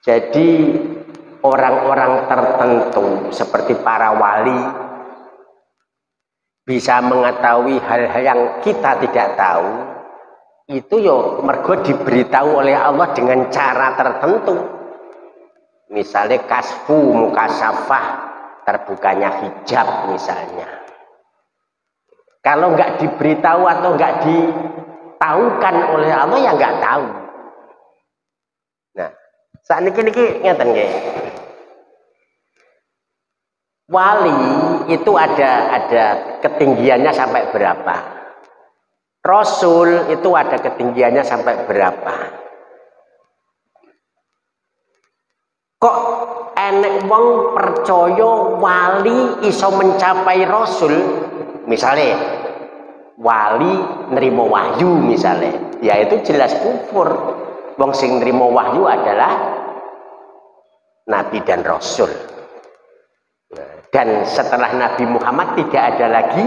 Jadi orang-orang tertentu seperti para wali bisa mengetahui hal-hal yang kita tidak tahu, itu yo mergo diberitahu oleh Allah dengan cara tertentu. Misalnya kasfu mukasafah, terbukanya hijab misalnya. Kalau nggak diberitahu atau nggak ditaukan oleh Allah ya nggak tahu. Nah, saat ini ngeten nggih. Wali itu ada ketinggiannya sampai berapa? Rasul itu ada ketinggiannya sampai berapa? Kok enek wong percaya wali iso mencapai rasul? Misalnya wali nerima wahyu misalnya, ya itu jelas kufur. Wong sing nerima wahyu adalah nabi dan rasul. Dan setelah Nabi Muhammad tidak ada lagi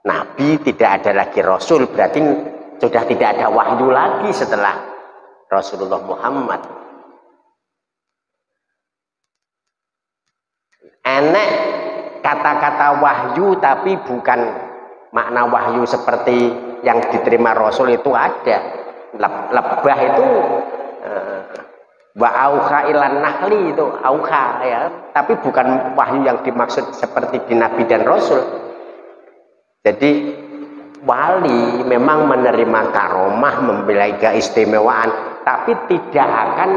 nabi, tidak ada lagi rasul, berarti sudah tidak ada wahyu lagi setelah Rasulullah Muhammad. Enek kata-kata wahyu tapi bukan makna wahyu seperti yang diterima Rasul itu ada. Lebah itu wa auha ilan nahli itu auha ya, tapi bukan wahyu yang dimaksud seperti di Nabi dan Rasul. Jadi wali memang menerima karomah, memiliki keistimewaan, tapi tidak akan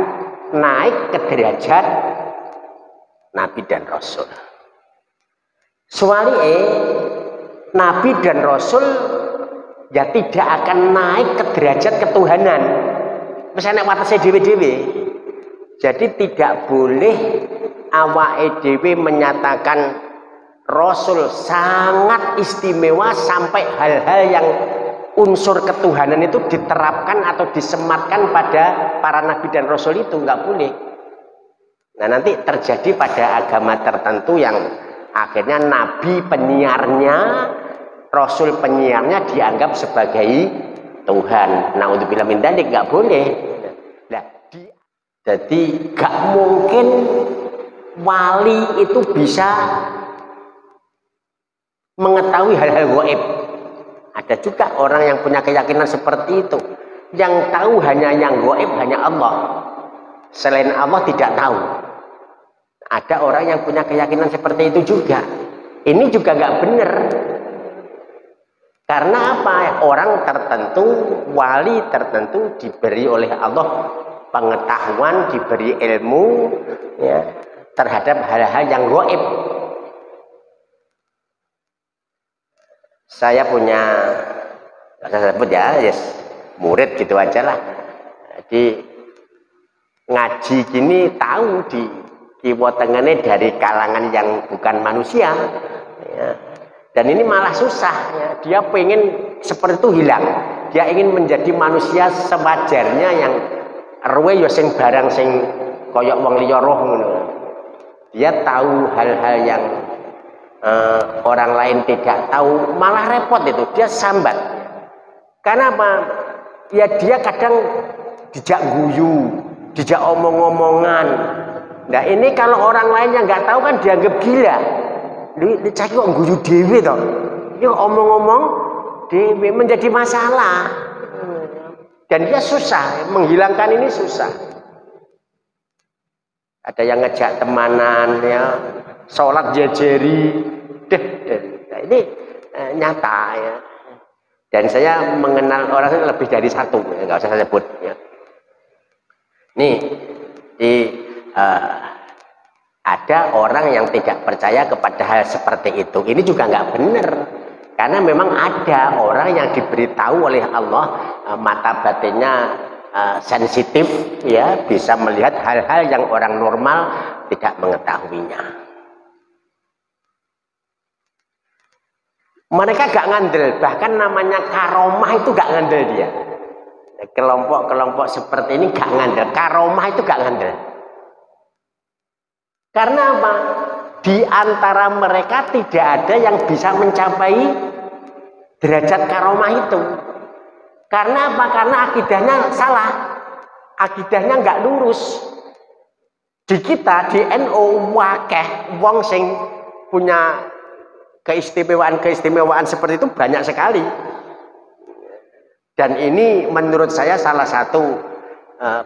naik ke derajat Nabi dan Rasul. Soalnya Nabi dan Rasul ya tidak akan naik ke derajat ketuhanan. Misalnya watasnya dewe-dewe. Jadi tidak boleh awake dhewe menyatakan Rasul sangat istimewa sampai hal-hal yang unsur ketuhanan itu diterapkan atau disematkan pada para nabi dan rasul itu, nggak boleh. Nah nanti terjadi pada agama tertentu yang akhirnya nabi penyiarnya, rasul penyiarnya dianggap sebagai Tuhan. Naudzubillah min dzalik, nggak boleh. Jadi gak mungkin wali itu bisa mengetahui hal-hal gaib. Ada juga orang yang punya keyakinan seperti itu. Yang tahu hanya yang gaib, hanya Allah. Selain Allah tidak tahu. Ada orang yang punya keyakinan seperti itu juga. Ini juga gak benar. Karena apa? Orang tertentu, wali tertentu diberi oleh Allah pengetahuan, diberi ilmu ya, terhadap hal-hal yang gaib. Saya punya, saya sebut ya, yes, murid gitu aja lah. Jadi ngaji gini tahu di kiwa tengene dari kalangan yang bukan manusia ya. Dan ini malah susah ya. Dia pengen seperti itu hilang. Dia ingin menjadi manusia sewajarnya yang ruwe ya sing barang sing koyok wong liya roh ngono. Dia tahu hal-hal yang orang lain tidak tahu, malah repot itu, dia sambat. Karena apa? Ya dia kadang dijak guyu, dijak omong-omongan. Nah ini kalau orang lain yang nggak tahu kan dianggap gila. Lu caki kok guyu dewe toh? Dia omong-omong dewe, menjadi masalah. Dan dia susah, menghilangkan ini susah. Ada yang ngejak temanan ya, sholat jejeri, nah, ini nyata ya. Dan saya mengenal orang lebih dari satu, ya, nggak usah saya sebut. Ya. Nih, ada orang yang tidak percaya kepada hal seperti itu. Ini juga nggak benar. Karena memang ada orang yang diberitahu oleh Allah mata batinnya sensitif ya, bisa melihat hal-hal yang orang normal tidak mengetahuinya. Mereka gak ngandel, bahkan namanya karomah itu gak ngandel dia. Kelompok-kelompok seperti ini gak ngandel, karomah itu gak ngandel. Karena apa? Di antara mereka tidak ada yang bisa mencapai derajat karomah itu. Karena apa? Karena akidahnya salah. Akidahnya nggak lurus. Di kita di NU wakeh wong sing punya keistimewaan seperti itu banyak sekali. Dan ini menurut saya salah satu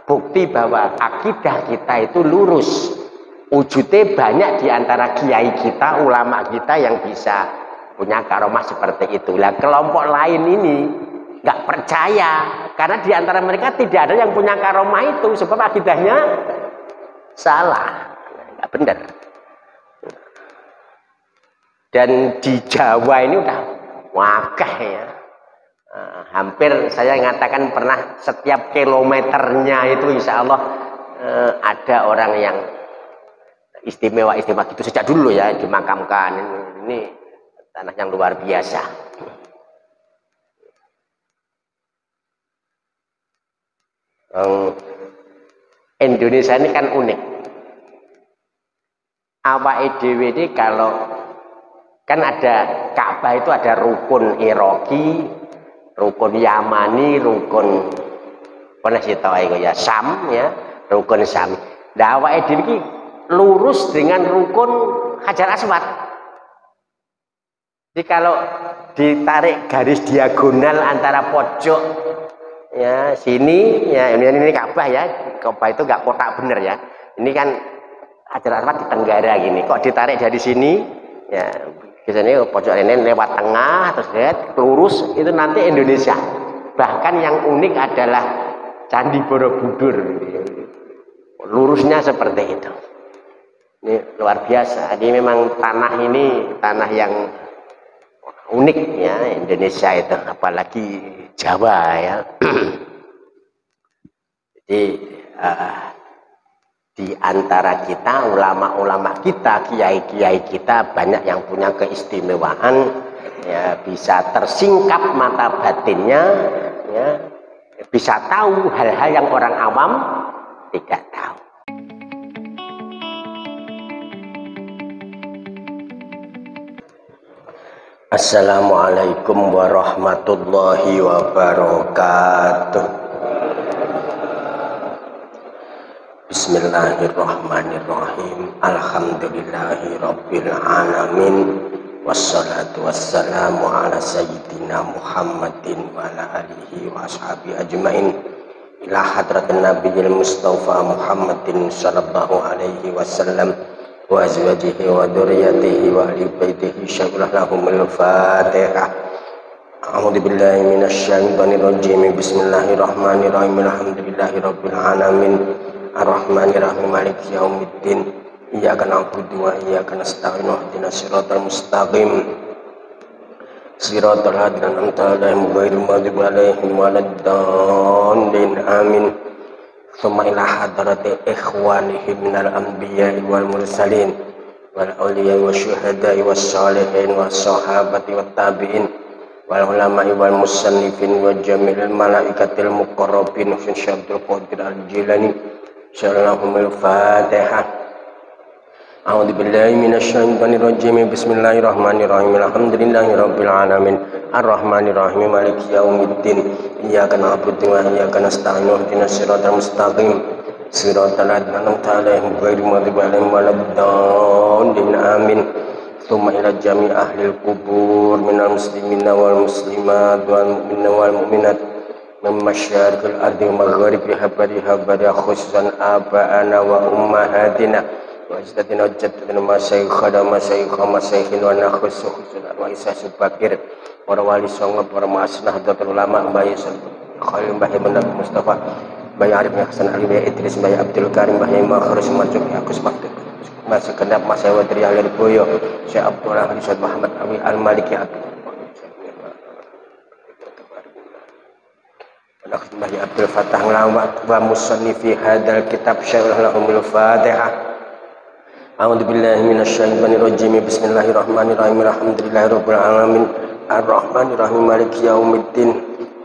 bukti bahwa akidah kita itu lurus. Wujudnya banyak di antara kiai kita, ulama kita yang bisa punya karomah seperti itu. Lah kelompok lain ini nggak percaya karena di antara mereka tidak ada yang punya karomah itu sebab akidahnya salah, nggak benar. Dan di Jawa ini udah wakah ya, hampir saya mengatakan pernah setiap kilometernya itu insya Allah ada orang yang istimewa gitu sejak dulu ya dimakamkan. Ini tanah yang luar biasa. Indonesia ini kan unik. Awake dhewe ini kalau kan ada Ka'bah itu ada rukun Iraqi, rukun Yamani, rukun ya Sam ya, rukun Sam. Nah, awake dhewe iki lurus dengan rukun Hajar Aswad. Jadi kalau ditarik garis diagonal antara pojok ya sini ya ini Ka'bah ya, Ka'bah itu nggak kotak bener ya. Ini kan Hajar Aswad di tenggara gini. Kok ditarik dari sini ya biasanya pojok ini lewat tengah terus lihat lurus itu nanti Indonesia. Bahkan yang unik adalah Candi Borobudur. Lurusnya seperti itu. Ini luar biasa. Jadi memang tanah ini tanah yang unik ya Indonesia itu, apalagi Jawa ya. Jadi di antara kita ulama-ulama kita, kiai-kiai kita banyak yang punya keistimewaan ya, bisa tersingkap mata batinnya ya, bisa tahu hal-hal yang orang awam tidak tahu. Assalamualaikum warahmatullahi wabarakatuh. Bismillahirrahmanirrahim. Alhamdulillahi rabbil alamin. Wassalatu wassalamu ala sayyidina Muhammadin wa ala alihi wa ashabihi ajmain. Ila hadratin nabiyil mustafa Muhammadin sallallahu alaihi wasallam wa azwajihi wa dzurriyyatihi wa ahli baitihi syai'ul lahumul Fatihah. A'udzu billahi minasy syaithanir rajim. Bismillahirrahmanirrahim. Alhamdulillahirabbil alamin. Ar-Rahmanir Rahim. Maliki yaumiddin. Iyyaka na'budu wa iyyaka nasta'in. Ihdinas siratal mustaqim. Siratal ladzina an'amta 'alaihim ghairil maghdubi 'alaihim waladdallin. Amin. Thumma ila hadrati ikhwanihim minal anbiya'i wal mursalin wal awliya'i wasyuhada'i wassalihin wassahabati wattabi'in wal ulama'i wal musannifin wa jami'il malaikatil muqarrabin fi syabdul qadir al-jilani syallahumul fatihah. A'udzu billahi minasy syaithanir rajim. Bismillahirrahmanirrahim. Alhamdulillahirabbil alamin. Ar-Rahmanir Rahim. Maliki yaumiddin. Iyyaka na'budu wa iyyaka nasta'in. Ihdinas siratal mustaqim. Siratal ladzina an'amta 'alaihim ghairil maghdubi 'alaihim waladdallin. Amin. Tsumma ila jami' ahlil qubur minal muslimina wal muslimat wal mu'minina wal mu'minat min masyariqil ardi wa magharibiha bariha khususan aba'ana wa ummahatina wa ajdatina wa jaddatina masyayikhana masyayikhin wa nakhusu khususan wa isa subakir para wali songo para ma'asnah datul ulama Mbah Khalil Mbah Mustafa Mbah Arif Hasan Ali Mbah Idris Mbah Abdul Karim Mbah Makhrus Marjuk Agus Makhdud Mas Segenap Mas Wadri Alir Boyo Syekh Abdullah Syekh Muhammad Awi Al-Maliki Mbah Abdul Fattah Lawat wa musannifi hadal kitab syarah lahumul Fatihah. A'udzu billahi minasy syaithanir rajim. Bismillahirrahmanirrahim. Alhamdulillahirabbil alamin. Ar-Rahmanir Rahim. Maliki yaumiddin.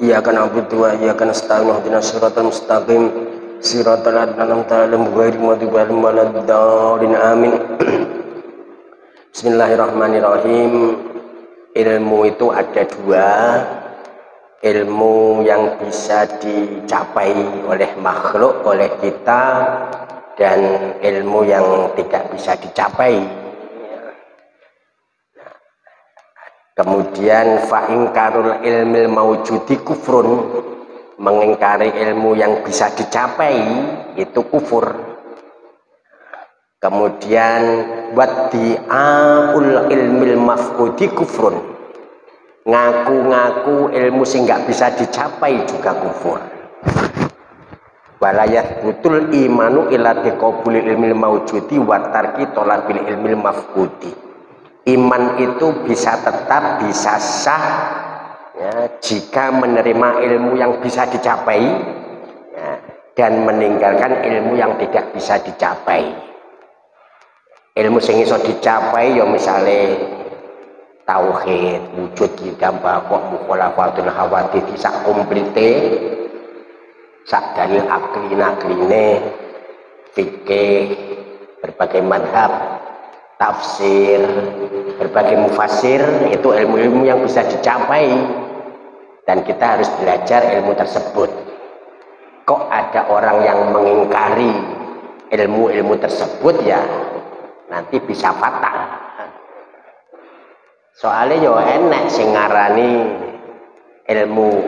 Iyyaka na'budu wa iyyaka nasta'in. Ihdinas siratal mustaqim. Siratal ladzina an'amta 'alaihim ghairil maghdubi 'alaihim waladdallin. Amin. Bismillahirrahmanirrahim. Ilmu itu ada dua. Ilmu yang bisa dicapai oleh makhluk, oleh kita, dan ilmu yang tidak bisa dicapai. Kemudian fa'ingkarul ilmil maujudi kufrun, mengingkari ilmu yang bisa dicapai itu kufur. Kemudian waddi'aul ilmil mafqudi kufrun, ngaku-ngaku ilmu sing nggak bisa dicapai juga kufur. Walayat butul imanu ila tiqabulil ilmil maujudi wa tarki talabil ilmil mafqudi. Iman itu bisa tetap, bisa sah ya, jika menerima ilmu yang bisa dicapai ya, dan meninggalkan ilmu yang tidak bisa dicapai. Ilmu sing iso dicapai ya misalnya tauhid, wujud kita bahwa mukhalafatul hawadits sak komplite, sak dalil akli-akline, fikih, berbagai madhab, tafsir, berbagai mufasir, itu ilmu-ilmu yang bisa dicapai dan kita harus belajar ilmu tersebut. Kok ada orang yang mengingkari ilmu-ilmu tersebut, ya nanti bisa fatal. Soalnya yo enek sing ngarani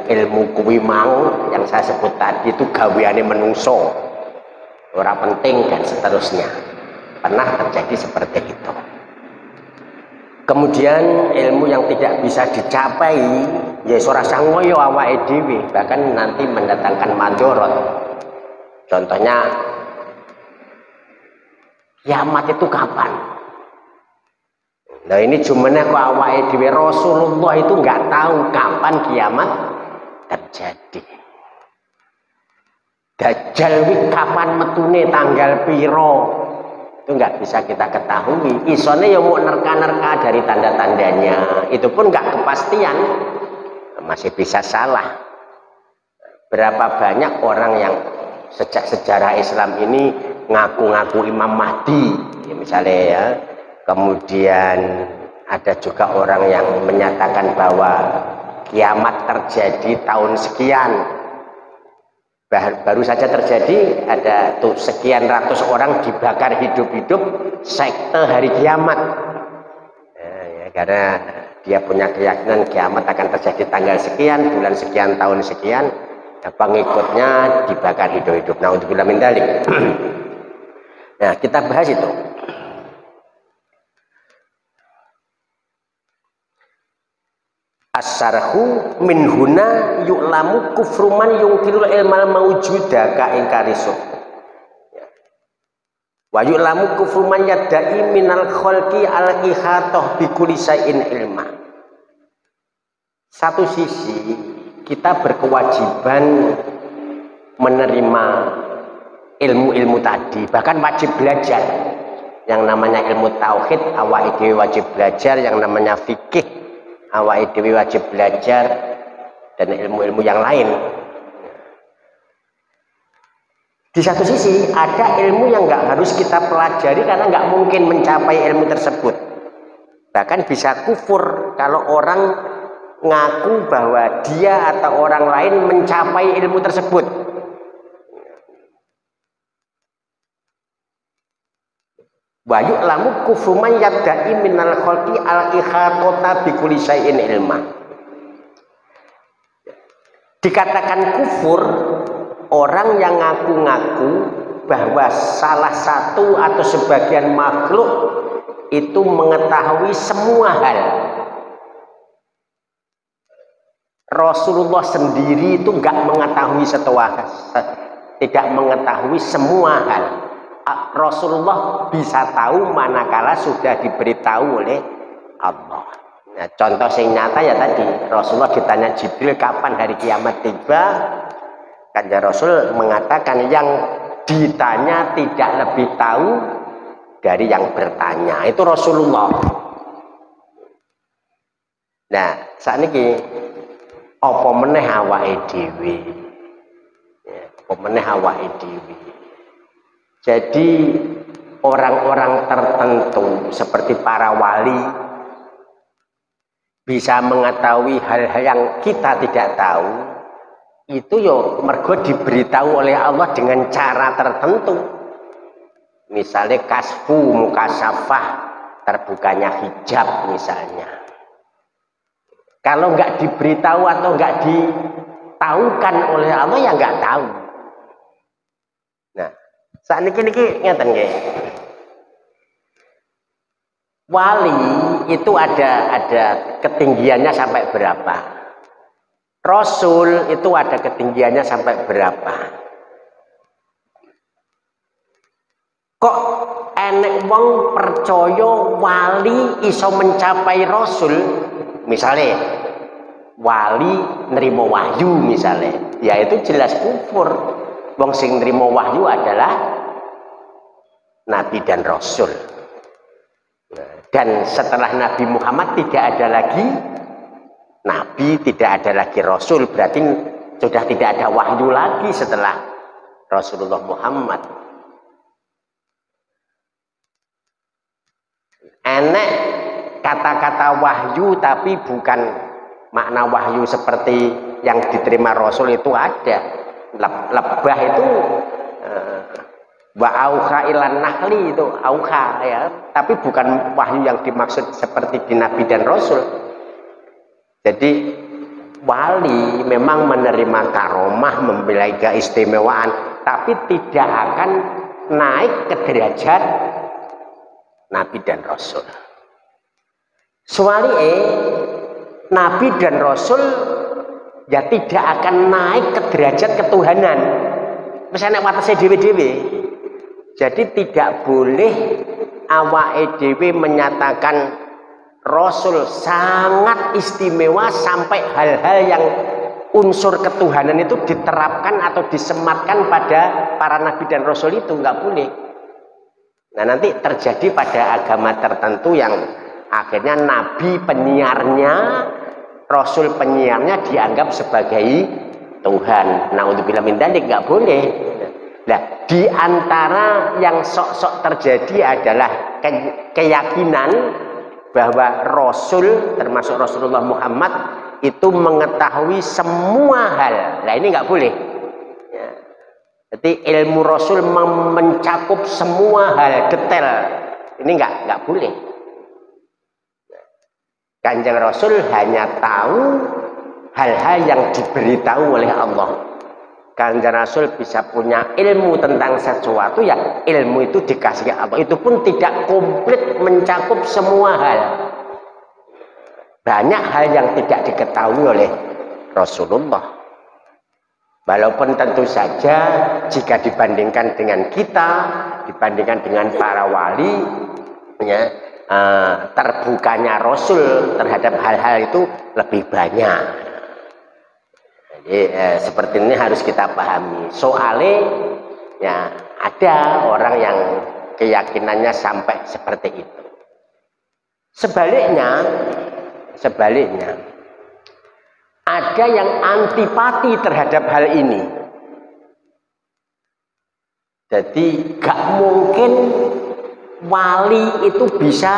ilmu kuwi mau yang saya sebut tadi itu gaweane menungso, ora penting dan seterusnya. Pernah terjadi seperti itu. Kemudian ilmu yang tidak bisa dicapai ya ora sangoyo awake dhewe, bahkan nanti mendatangkan madorot. Contohnya kiamat itu kapan? Nah ini cumannya kok awake dhewe, Rasulullah itu nggak tahu kapan kiamat terjadi. Dajjal kuwi kapan metune tanggal piro? Itu nggak bisa kita ketahui. Isone ya mau nerka-nerka dari tanda-tandanya, itu pun nggak kepastian, masih bisa salah. Berapa banyak orang yang sejak sejarah Islam ini ngaku-ngaku Imam Mahdi ya, misalnya ya. Kemudian ada juga orang yang menyatakan bahwa kiamat terjadi tahun sekian, baru saja terjadi, ada tuh sekian ratus orang dibakar hidup-hidup sekte hari kiamat ya, karena dia punya keyakinan kiamat akan terjadi tanggal sekian, bulan sekian, tahun sekian, ya, pengikutnya dibakar hidup-hidup. Naudzubillah min dzalik. Nah kita bahas itu. As-sarhu min huna yu'lamu kufru man yungkirul ilmal mawjuda ka ingkarisu. Wa yu'lamu kufru man yadda'i minal khalqi al-ihatoh bi kulli syai'in ilma. Satu sisi kita berkewajiban menerima ilmu-ilmu tadi, bahkan wajib belajar. Yang namanya ilmu tauhid awake dhewe wajib belajar, yang namanya fikih awake dhewe wajib belajar, dan ilmu-ilmu yang lain. Di satu sisi ada ilmu yang nggak harus kita pelajari karena nggak mungkin mencapai ilmu tersebut. Bahkan bisa kufur kalau orang ngaku bahwa dia atau orang lain mencapai ilmu tersebut. Wa yu'lamu kufru man yadda'i minal khalqi al-ihatota bi kulli syai'in ilma. Dikatakan kufur orang yang ngaku-ngaku bahwa salah satu atau sebagian makhluk itu mengetahui semua hal. Rasulullah sendiri itu nggak mengetahui tidak mengetahui semua hal. Rasulullah bisa tahu manakala sudah diberitahu oleh Allah. Nah, contoh yang nyata ya tadi Rasulullah ditanya Jibril kapan hari kiamat tiba, Kanjeng Rasul mengatakan yang ditanya tidak lebih tahu dari yang bertanya, itu Rasulullah. Nah sakniki apa meneh awake dhewe, apa meneh awake dhewe. Jadi orang-orang tertentu seperti para wali bisa mengetahui hal-hal yang kita tidak tahu, itu yo mergo diberitahu oleh Allah dengan cara tertentu. Misalnya kasfu mukasafah, terbukanya hijab misalnya. Kalau nggak diberitahu atau nggak ditahukan oleh Allah ya nggak tahu. Nah, saat ini ngeten nggih. Wali itu ada ketinggiannya sampai berapa? Rasul itu ada ketinggiannya sampai berapa? Kok enek wong percaya wali iso mencapai rasul? Misalnya wali nerima wahyu misalnya, ya itu jelas kufur. Wong sing nerima wahyu adalah nabi dan rasul. Dan setelah Nabi Muhammad tidak ada lagi nabi, tidak ada lagi rasul, berarti sudah tidak ada wahyu lagi setelah Rasulullah Muhammad. Enek kata-kata wahyu tapi bukan makna wahyu seperti yang diterima Rasul itu ada. Lebah itu wa auha ilan nahli itu auha ya, tapi bukan wahyu yang dimaksud seperti di Nabi dan Rasul. Jadi wali memang menerima karomah, memiliki keistimewaan, tapi tidak akan naik ke derajat Nabi dan Rasul. Soalnya Nabi dan Rasul ya tidak akan naik ke derajat ketuhanan. Misalnya watasnya dewe-dewe. Jadi tidak boleh awake dewe menyatakan Rasul sangat istimewa sampai hal-hal yang unsur ketuhanan itu diterapkan atau disematkan pada para Nabi dan Rasul itu, nggak boleh. Nah nanti terjadi pada agama tertentu yang akhirnya Nabi penyiarnya, Rasul penyiarnya dianggap sebagai Tuhan. Naudzubillah min dzalik, nggak boleh. Nah, di antara yang sok-sok terjadi adalah keyakinan bahwa Rasul, termasuk Rasulullah Muhammad, itu mengetahui semua hal. Nah ini nggak boleh. Ya. Jadi ilmu Rasul mencakup semua hal detail. Ini nggak boleh. Kanjeng Rasul hanya tahu hal-hal yang diberitahu oleh Allah. Kanjeng Rasul bisa punya ilmu tentang sesuatu, ya ilmu itu dikasih Allah. Itu pun tidak komplit mencakup semua hal. Banyak hal yang tidak diketahui oleh Rasulullah. Walaupun tentu saja jika dibandingkan dengan kita, dibandingkan dengan para wali, ya, terbukanya Rasul terhadap hal-hal itu lebih banyak. Jadi seperti ini harus kita pahami. Soalnya ya ada orang yang keyakinannya sampai seperti itu. Sebaliknya ada yang antipati terhadap hal ini. Jadi gak mungkin wali itu bisa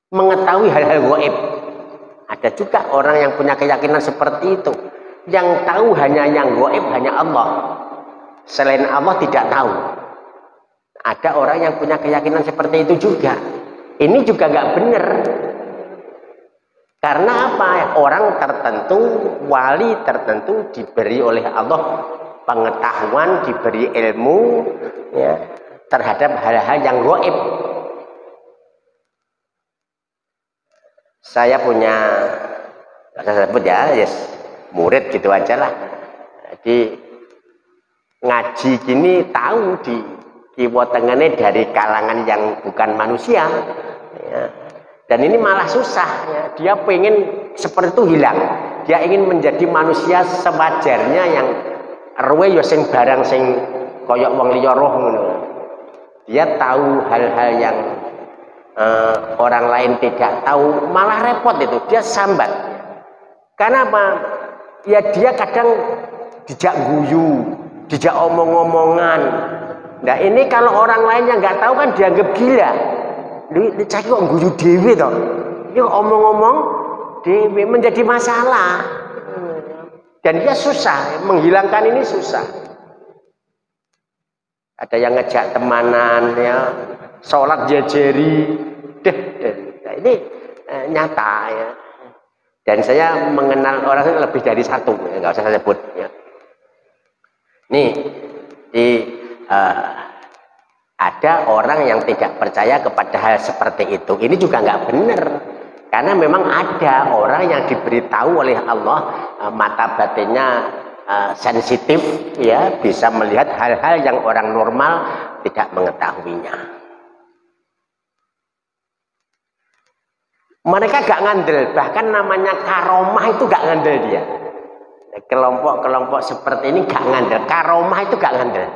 mengetahui hal-hal gaib. Ada juga orang yang punya keyakinan seperti itu. Yang tahu hanya yang gaib, hanya Allah. Selain Allah tidak tahu. Ada orang yang punya keyakinan seperti itu juga. Ini juga nggak benar. Karena apa? Orang tertentu, wali tertentu diberi oleh Allah pengetahuan, diberi ilmu ya, terhadap hal-hal yang gaib. Saya punya, saya sebut ya, yes, murid gitu aja lah. Jadi ngaji gini tahu di kiwa tengene dari kalangan yang bukan manusia. Ya. Dan ini malah susah. Ya. Dia pengen seperti itu hilang. Dia ingin menjadi manusia sewajarnya yang arwe ya sing barang sing koyok wong liya roh ngono. Dia tahu hal-hal yang orang lain tidak tahu, malah repot itu, dia sambat. Karena apa? Ya dia kadang dijak guyu, dijak omong-omongan. Nah ini kalau orang lain yang nggak tahu kan dianggap gila. Lu cek kok guyu dewe toh? Ini omong-omong dewe menjadi masalah. Dan dia susah, menghilangkan ini susah. ada yang ngejak temanan ya, sholat jejeri, nah, ini nyata ya. Dan saya mengenal orang itu lebih dari satu, nggak usah saya sebut ya. Nih, ada orang yang tidak percaya kepada hal seperti itu. Ini juga nggak benar. Karena memang ada orang yang diberitahu oleh Allah mata batinnya sensitif ya, bisa melihat hal-hal yang orang normal tidak mengetahuinya. Mereka gak ngandel, bahkan namanya karomah itu gak ngandel dia. Kelompok-kelompok seperti ini gak ngandel, karomah itu gak ngandel.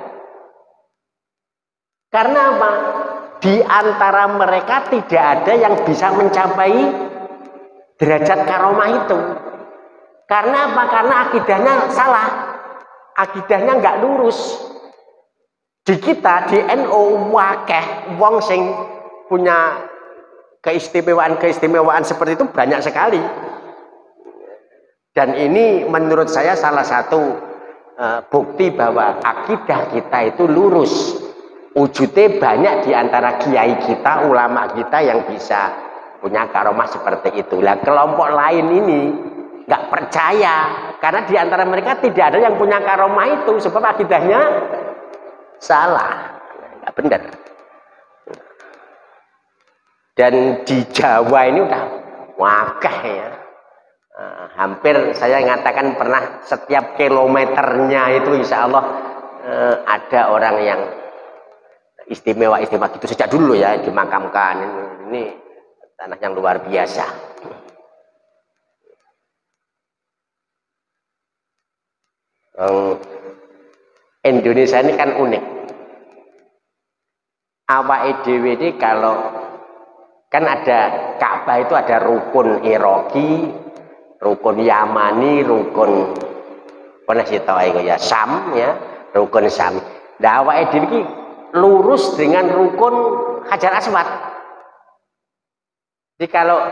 Karena apa? Di antara mereka tidak ada yang bisa mencapai derajat karomah itu. Karena apa? Karena akidahnya salah, akidahnya nggak lurus. Di kita di NU wakeh wong sing punya keistimewaan seperti itu banyak sekali. Dan ini menurut saya salah satu bukti bahwa akidah kita itu lurus. Wujudnya banyak di antara kiai kita, ulama kita yang bisa punya karomah seperti itu. Lah kelompok lain ini nggak percaya karena di antara mereka tidak ada yang punya karomah itu, sebab akidahnya salah, nggak benar. Dan di Jawa ini udah wakah ya, hampir saya mengatakan pernah setiap kilometernya itu insya Allah ada orang yang istimewa gitu sejak dulu ya dimakamkan. Ini tanah yang luar biasa. Indonesia ini kan unik. Awake dhewe ini kalau kan ada Ka'bah itu ada rukun Iraqi, rukun Yamani, rukun mana sih tahu ya Sam ya, rukun Sam. Nah awake dhewe iki lurus dengan rukun Hajar Aswad. Jadi kalau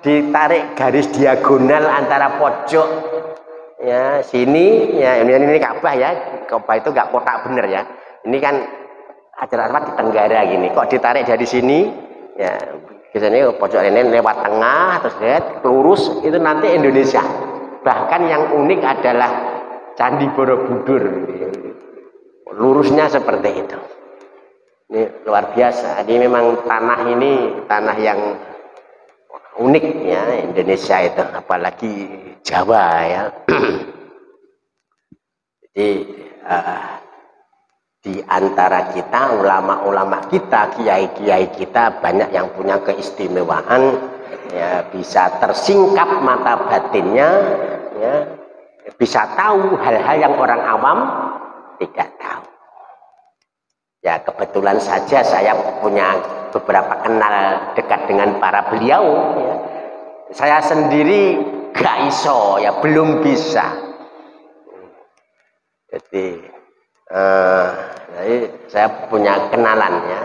ditarik garis diagonal antara pojok ya sini ya ini Ka'bah ya, Ka'bah itu nggak kotak bener ya. Ini kan Hajar Aswad di tenggara gini. Kok ditarik dari sini ya biasanya pojok ini lewat tengah terus lihat lurus itu nanti Indonesia. Bahkan yang unik adalah Candi Borobudur. Lurusnya seperti itu. Ini luar biasa. Jadi memang tanah ini tanah yang unik ya Indonesia itu, apalagi Jawa ya. Jadi di antara kita ulama-ulama kita, kiai-kiai kita banyak yang punya keistimewaan ya, bisa tersingkap mata batinnya ya, bisa tahu hal-hal yang orang awam tidak tahu. Ya kebetulan saja saya punya beberapa kenal dekat dengan para beliau ya. Saya sendiri gak iso ya, belum bisa. Jadi saya punya kenalan ya,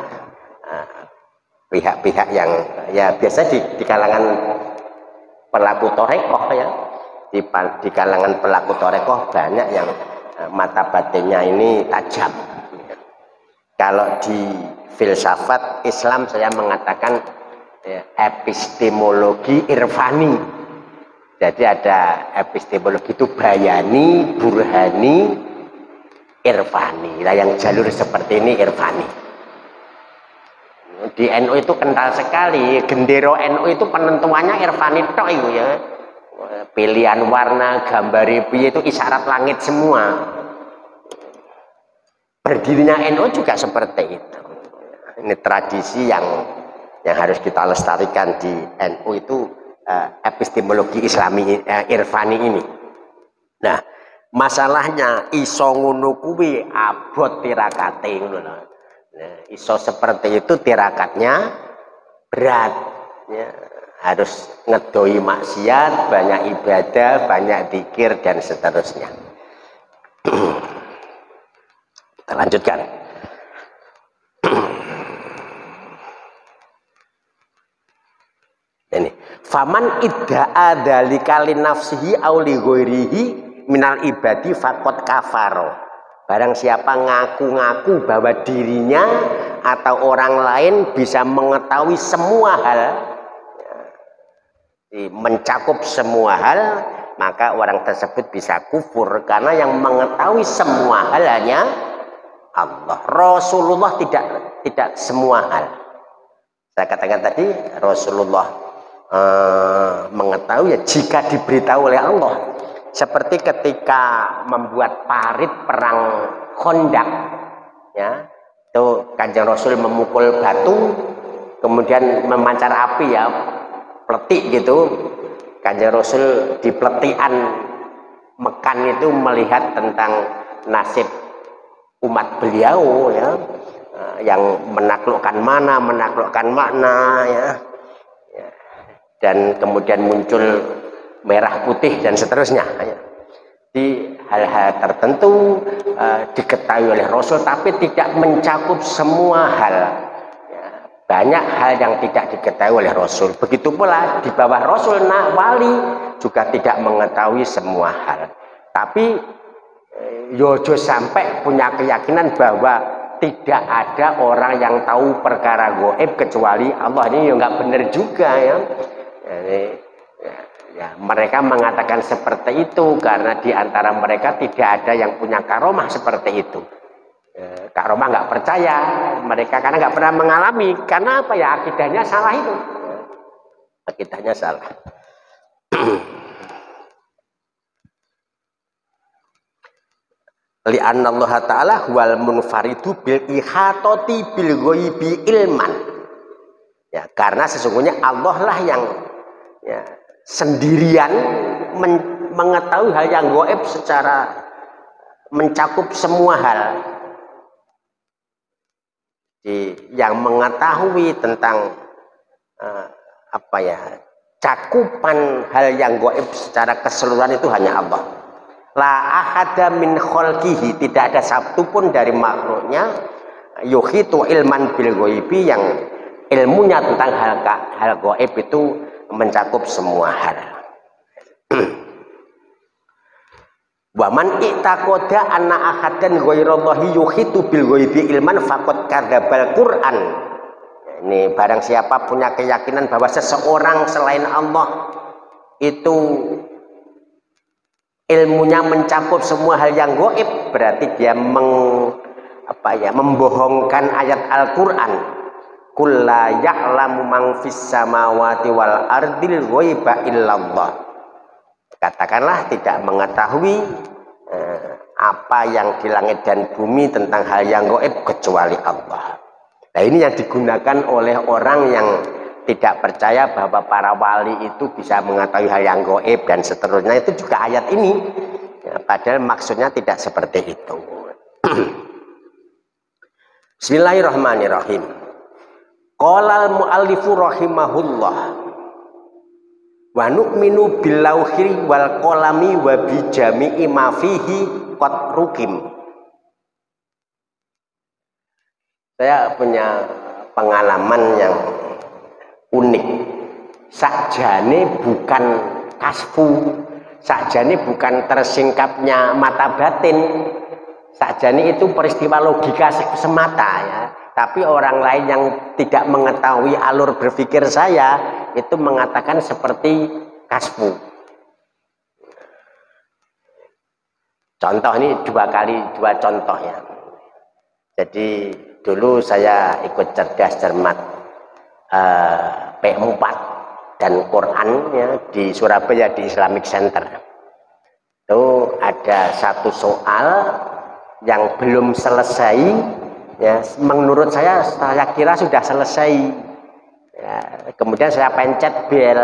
pihak-pihak yang ya biasa di kalangan pelaku torekoh ya, di kalangan pelaku torekoh banyak yang mata batinnya ini tajam. Kalau di filsafat Islam saya mengatakan ya, epistemologi irfani. Jadi ada epistemologi itu bayani, burhani, irfani. Nah yang jalur seperti ini irfani. Di NU itu kental sekali. Gendero NU itu penentuannya irfani tok ya. Pilihan warna, gambar itu isyarat langit semua. Berdirinya NU juga seperti itu. Ini tradisi yang harus kita lestarikan di NU itu epistemologi Islami irfani ini. Nah, masalahnya iso ngono kuwi abot tirakate ngono lho. Nah, iso seperti itu tirakatnya berat ya. Harus ngedoi maksiat, banyak ibadah, banyak zikir dan seterusnya. Kita lanjutkan. Ini faman idda'a dzalika li nafsihi aw li ghairihi minal ibadi faqad kafaro. Barang siapa ngaku-ngaku bahwa dirinya atau orang lain bisa mengetahui semua hal, mencakup semua hal, maka orang tersebut bisa kufur, karena yang mengetahui semua hal hanya Allah. Rasulullah tidak semua hal. Saya katakan tadi Rasulullah mengetahui ya jika diberitahu oleh Allah. Seperti ketika membuat parit perang Khandaq, ya, itu Kanjeng Rasul memukul batu, kemudian memancar api, ya, peletik gitu. Kanjeng Rasul di peletikan Mekan itu melihat tentang nasib umat beliau, ya, yang menaklukkan mana, menaklukkan makna, ya, dan kemudian muncul merah putih dan seterusnya, ya. Di hal-hal tertentu diketahui oleh Rasul, tapi tidak mencakup semua hal, ya. Banyak hal yang tidak diketahui oleh Rasul. Begitu pula di bawah Rasul, wali juga tidak mengetahui semua hal. Tapi yojo sampai punya keyakinan bahwa tidak ada orang yang tahu perkara gaib kecuali Allah. Ini ya nggak benar juga, ya. Ya, mereka mengatakan seperti itu karena di antara mereka tidak ada yang punya karomah seperti itu. Karomah nggak percaya mereka karena nggak pernah mengalami. Karena apa, ya, akidahnya salah itu. Akidahnya salah. Li'anna Allah Ta'ala wal munfaridu bil ihatoti bil ghaibi ilman. Ya, karena sesungguhnya Allah lah yang, ya, sendirian mengetahui hal yang gaib secara mencakup semua hal. Yang mengetahui tentang apa, ya, cakupan hal yang gaib secara keseluruhan itu hanya Allah. La ahada min khalqihi, tidak ada satu pun dari makhluknya yuhitu ilman bil ghaibi, yang ilmunya tentang hal gaib itu mencakup semua hal. Wa man i'taqada anna ahadan ghairallahi yuhitu bil ghaibi ilman faqad kadzdzabal Qur'an. Ini barang siapa punya keyakinan bahwa seseorang selain Allah itu ilmunya mencakup semua hal yang gaib, berarti dia membohongkan ayat Al-Qur'an. Qul la ya'lamu man fis samawati wal ardil ghaiba illallah. Katakanlah tidak mengetahui apa yang di langit dan bumi tentang hal yang gaib kecuali Allah. Nah, ini yang digunakan oleh orang yang tidak percaya bahwa para wali itu bisa mengetahui hal yang gaib dan seterusnya. Itu juga ayat ini, ya, padahal maksudnya tidak seperti itu. Bismillahirrahmanirrahim. Qala al-muallifu rahimahullah wa nu'minu bil lauhi wal qalami wa bi jami'i ma fihi qad rukim. Saya punya pengalaman yang unik. Sakjane bukan kasfu, sakjane bukan tersingkapnya mata batin, sakjane itu peristiwa logika semata, ya. Tapi orang lain yang tidak mengetahui alur berpikir saya itu mengatakan seperti kasfu. Contoh ini dua contoh, ya. Jadi dulu saya ikut cerdas cermat P4 dan Quran, ya, di Surabaya di Islamic Center. Itu ada satu soal yang belum selesai, ya, menurut saya kira sudah selesai, ya, kemudian saya pencet bel,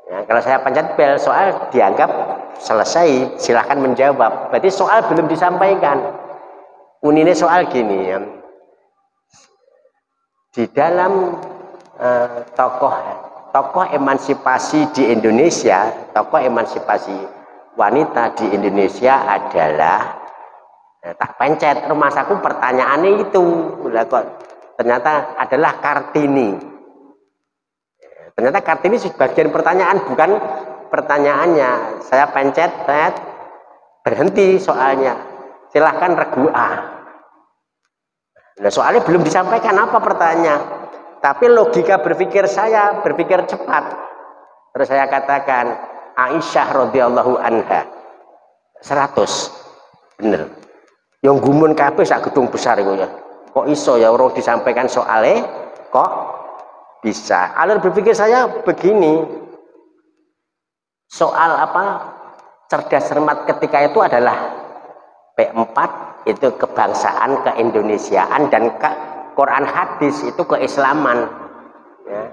ya, kalau saya pencet bel soal dianggap selesai, silahkan menjawab, berarti soal belum disampaikan. Unine soal gini, ya, di dalam tokoh emansipasi di Indonesia, tokoh emansipasi wanita di Indonesia adalah, tak pencet rumah saku pertanyaannya itu, kok ternyata adalah Kartini. Ternyata Kartini sebagian pertanyaan, bukan pertanyaannya. Saya pencet, berhenti soalnya. silahkan regu A. Nah, soalnya belum disampaikan apa pertanyaannya, tapi logika berpikir saya berpikir cepat. Terus saya katakan Aisyah radhiyallahu anha 100 bener. Yang gumun kabeh sak gedung besar itu ya. Kok iso ya orang disampaikan soalnya kok bisa. Alur berpikir saya begini. Soal apa cerdas cermat ketika itu adalah P4 itu kebangsaan, keindonesiaan, dan Quran hadis itu keislaman ya.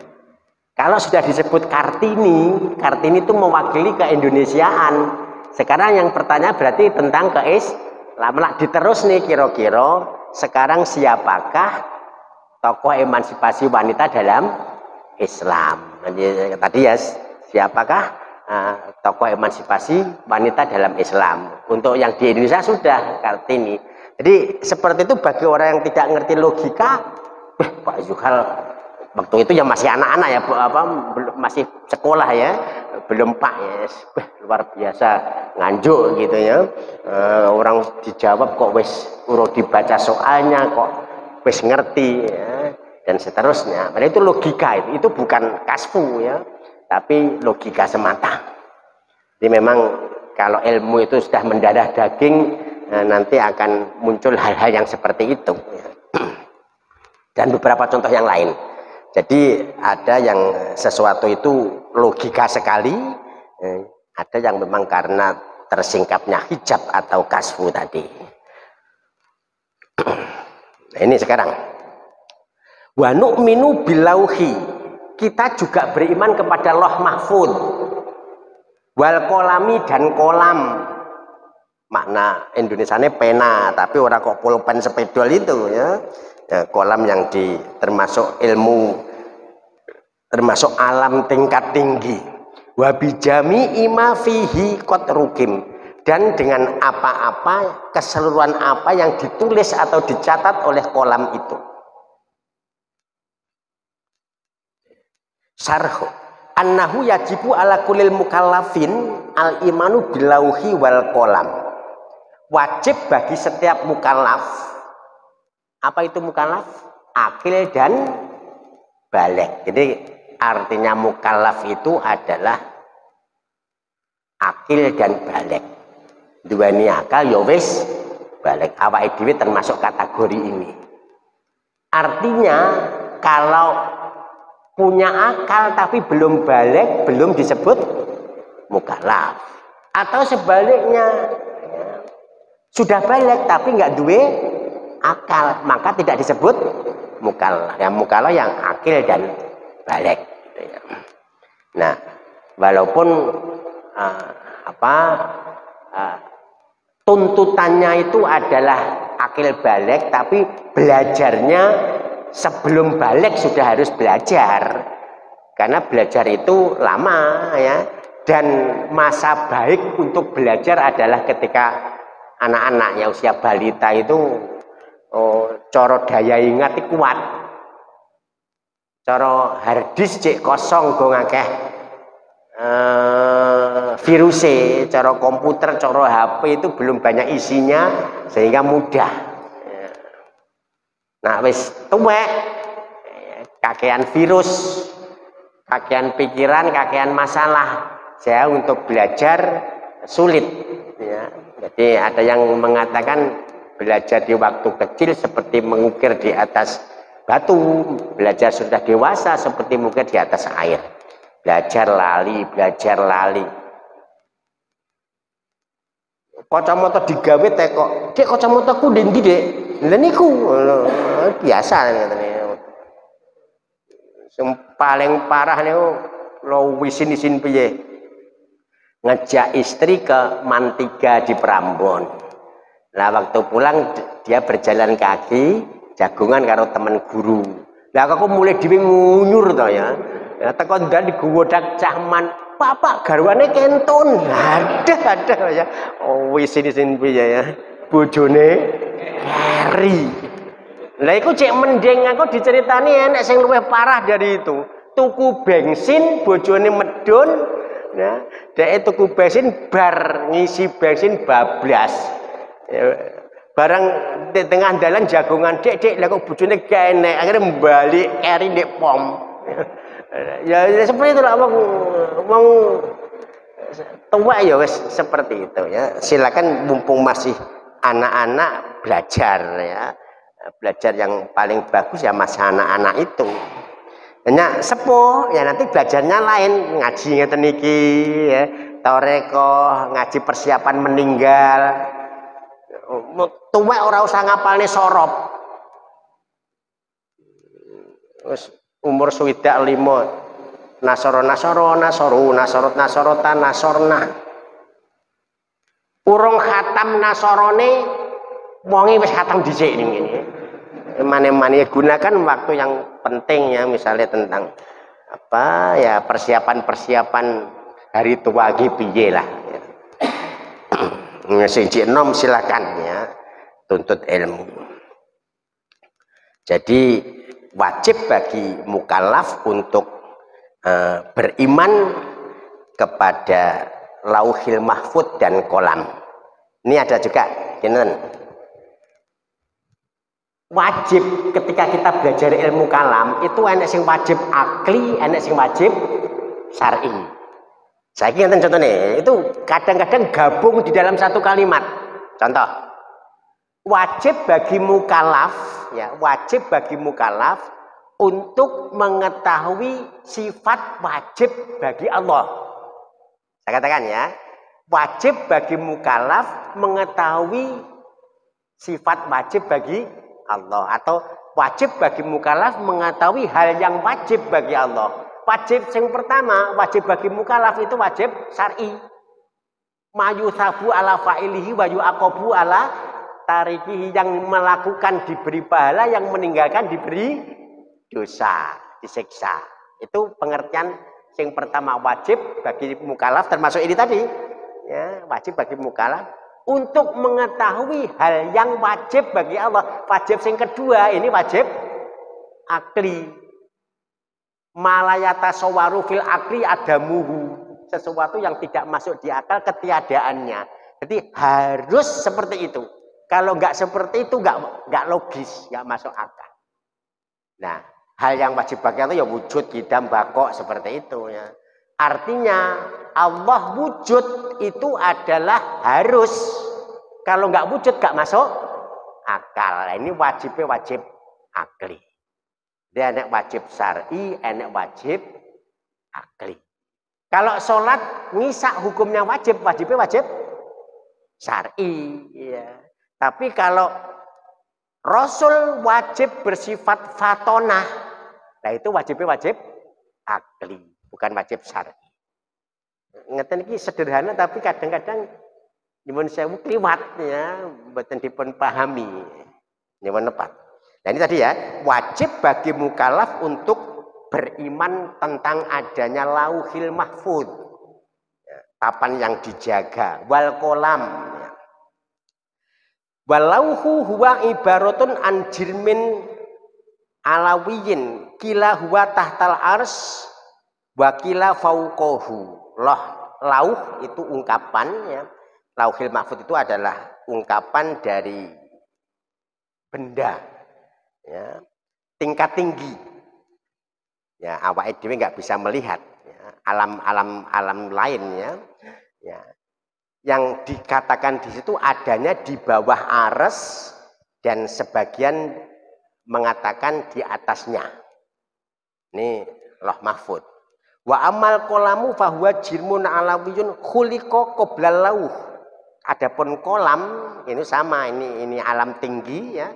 Kalau sudah disebut Kartini, Kartini itu mewakili keindonesiaan. Sekarang yang pertanyaan berarti tentang keislaman. Diterus nih kira-kira sekarang siapakah tokoh emansipasi wanita dalam Islam? Tadi ya siapakah tokoh emansipasi wanita dalam Islam? Untuk yang di Indonesia sudah Kartini. Jadi seperti itu bagi orang yang tidak ngerti logika, Pak Zuhal waktu itu ya masih anak-anak ya, masih sekolah ya, belum Pak ya, luar biasa nganjuk gitu ya. Orang dijawab kok wis urung dibaca soalnya kok wis ngerti ya, dan seterusnya. Padahal itu logika, itu bukan kasfu ya, tapi logika semata. Jadi memang kalau ilmu itu sudah mendarah daging, nanti akan muncul hal-hal yang seperti itu ya. Dan beberapa contoh yang lain. Jadi ada yang sesuatu itu logika sekali, ada yang memang karena tersingkapnya hijab atau kasfu tadi. Nah, ini sekarang wa nu'minu bilauhi, kita juga beriman kepada Loh Mahfud, wal kolami, dan kolam. Makna Indonesianya pena, tapi orang kok pulpen sepedol itu ya. Kolam yang termasuk ilmu, termasuk alam tingkat tinggi. Wabijami ima fihi qad rukim, dan dengan apa-apa, keseluruhan apa yang ditulis atau dicatat oleh kolam itu. Syarh annahu yajibu ala kulil mukallafin al imanu bilauhi wal kolam. Wajib bagi setiap mukallaf. Apa itu mukallaf? Akil dan baligh. Jadi artinya mukallaf itu adalah akil dan baligh. Duweni akal ya wis baligh. Awake dhewe termasuk kategori ini. Artinya kalau punya akal tapi belum baligh, belum disebut mukallaf. Atau sebaliknya, sudah baligh tapi nggak duwe akal, maka tidak disebut mukallaf. Yang mukallaf yang akil dan baligh. Nah, walaupun tuntutannya itu adalah akil baligh, tapi belajarnya sebelum baligh sudah harus belajar, karena belajar itu lama ya, dan masa baik untuk belajar adalah ketika anak-anak yang usia balita itu coro daya ingat kuat, coro harddisk cek kosong go ngakeh virusnya, coro komputer, coro HP itu belum banyak isinya sehingga mudah. Nah wis tuwek kakean virus, kakean pikiran, kakean masalah, saya untuk belajar sulit ya. Jadi ada yang mengatakan belajar di waktu kecil seperti mengukir di atas batu, belajar sudah dewasa seperti mengukir di atas air. Belajar lali, belajar lali. Kacamata digawe tekok, "Dek, kacamataku ndi, Dek?" Lha niku biasa ngene. Sing paling parah niku lo wisin-isin piye? Ngejak istri ke Mantiga di Prambon. Nah waktu pulang dia berjalan kaki jagungan karo teman guru. Lah aku mulai dhewe ngunyur to ya. Ya teko ndan digowodak cahman, "Bapak garwane kentun." Ada ya. Oh wis sini piye ya. Bojone Heri. Lah iku cek mending aku diceritani enek sing luwih parah dari itu. Tuku bensin bojone medun ya. Dhek tuku bensin bar ngisi bensin bablas. Barang di tengah dalan jagongan dek lah kok bojone gak enek, akhirnya balik keri ndek pom. Ya seperti itu lah wong tua ya wis seperti itu ya. Silakan mumpung masih anak-anak belajar ya. Belajar yang paling bagus ya masih anak-anak itu. Hanya sepuh ya nanti belajarnya lain, ngaji ngeten iki ya, toreko, ngaji persiapan meninggal. Tuwek ora usah ngapalne sorop. Wis umur swidak 5. Nasorot nasorota nasorna. Urung khatam nasorone wonge wis khatam dhisik ning ngene. Mane-mane gunakan waktu yang penting ya, misalnya tentang apa ya persiapan hari tua lagi piye lah ya. Sing nom silakan ya, tuntut ilmu. Jadi wajib bagi mukallaf untuk beriman kepada Lauhil Mahfud dan Kolam. Ini ada juga wajib ketika kita belajar ilmu kalam itu enek sing wajib akli, enek sing wajib syar'i. Saya ingin contoh nih, itu kadang-kadang gabung di dalam satu kalimat. Contoh, wajib bagi mukallaf, ya, wajib bagi mukallaf untuk mengetahui sifat wajib bagi Allah. Saya katakan ya, wajib bagi mukallaf mengetahui sifat wajib bagi Allah, atau wajib bagi mukallaf mengetahui hal yang wajib bagi Allah. Wajib yang pertama, wajib bagi mukallaf itu wajib syar'i. Mayusabu ala fa'ilihi wa yu'aqabu ala tarikihi, yang melakukan diberi pahala, yang meninggalkan diberi dosa, disiksa. Itu pengertian yang pertama, wajib bagi mukallaf, termasuk ini tadi. Ya, wajib bagi mukallaf untuk mengetahui hal yang wajib bagi Allah. Wajib yang kedua ini wajib akli. Malayata sawaru fil akli adamuhu, sesuatu yang tidak masuk di akal ketiadaannya. Jadi harus seperti itu. Kalau nggak seperti itu nggak logis, nggak masuk akal. Nah, hal yang wajib bagi Allah ya wujud, qidam, baqo, seperti itu ya. Artinya Allah wujud itu adalah harus. Kalau nggak wujud nggak masuk akal. Ini wajibnya wajib akli. Dia enek wajib syar'i, enek wajib akli. Kalau sholat ngisak hukumnya wajib, wajibnya wajib syar'i. Ya. Tapi kalau Rasul wajib bersifat fatonah, nah itu wajibnya wajib akli, bukan wajib syar'i. Ngeten iki sederhana tapi kadang-kadang nyuwun sewu kliwat ya, mboten dipun pahami. Nyuwun nepat. Nah ini tadi ya, wajib bagi mukallaf untuk beriman tentang adanya Lauhil Mahfud, ya, papan yang dijaga, wal kolam. Ya. Walauhu huwa ibaratun an jirmin alawiyin, kila huwa tahtal ars, wa kila fauqahu. Lauh itu ungkapan ya. Lauhil Mahfud itu adalah ungkapan dari benda. Ya, tingkat tinggi ya, awake dhewe nggak bisa melihat ya, alam lain ya, ya yang dikatakan di situ adanya di bawah ares dan sebagian mengatakan di atasnya. Ini Lauh Mahfud. Wa amal kolamu fahuwa jirmun alawiyun khuliqa qoblal lauh. Adapun kolam ini sama, ini alam tinggi ya.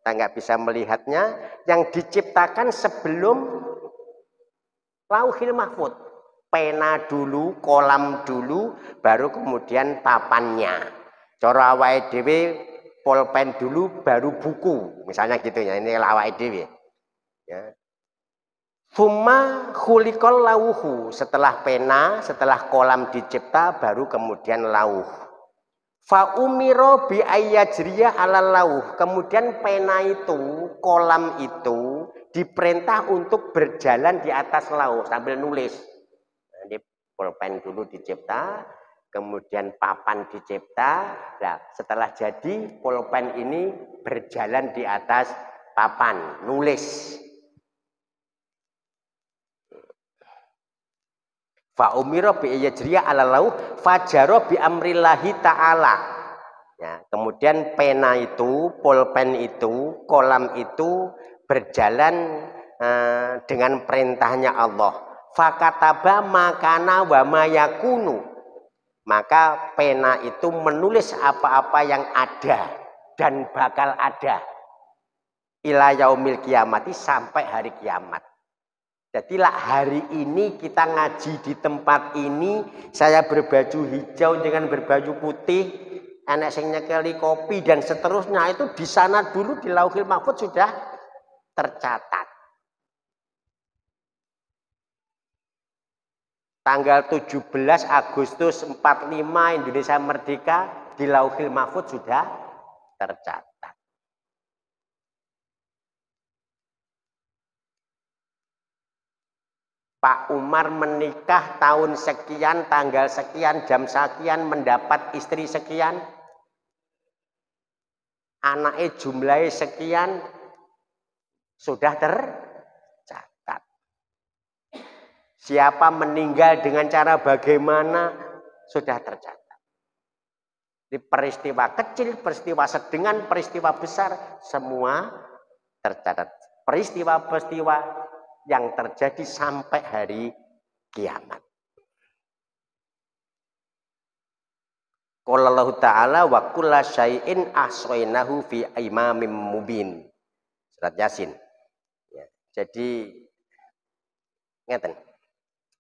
Kita nggak bisa melihatnya, yang diciptakan sebelum Lauhil Mahfud. Pena dulu, kolam dulu, baru kemudian papannya. Cara awake dhewe pulpen dulu, baru buku, misalnya gitu ya. Ini awake dhewe. Ya. Summa khuliqal lauhu, setelah pena, setelah kolam dicipta, baru kemudian lauh. Fa umiro bi ayyajriya alal lauh, kemudian pena itu, kolam itu diperintah untuk berjalan di atas lauh sambil nulis. Jadi pulpen dulu dicipta, kemudian papan dicipta. Nah, setelah jadi pulpen ini berjalan di atas papan, nulis. Fa umira bi yajriya ala lau fajaro bi amrillahi ta'ala. Ya, kemudian pena itu, pulpen itu, kolam itu berjalan dengan perintahnya Allah. Fakataba makana wa mayakunu. Maka pena itu menulis apa-apa yang ada dan bakal ada. Ila yaumil kiamati, sampai hari kiamat. Jadilah hari ini kita ngaji di tempat ini, saya berbaju hijau dengan berbaju putih, enek sing nyekeli kopi dan seterusnya, itu di sana dulu di Lauhil Mahfuz sudah tercatat. Tanggal 17 Agustus 45 Indonesia merdeka, di Lauhil Mahfuz sudah tercatat. Pak Umar menikah tahun sekian, tanggal sekian, jam sekian, mendapat istri sekian, anaknya jumlahnya sekian, sudah tercatat. Siapa meninggal dengan cara bagaimana, sudah tercatat. Di peristiwa kecil, peristiwa sedang, peristiwa besar, semua tercatat. Peristiwa-peristiwa yang terjadi sampai hari kiamat. Qala Allah Ta'ala wa kulla syai'in ahsainahu fi imamin mubin. Surat Yasin. Ya, jadi ngeten.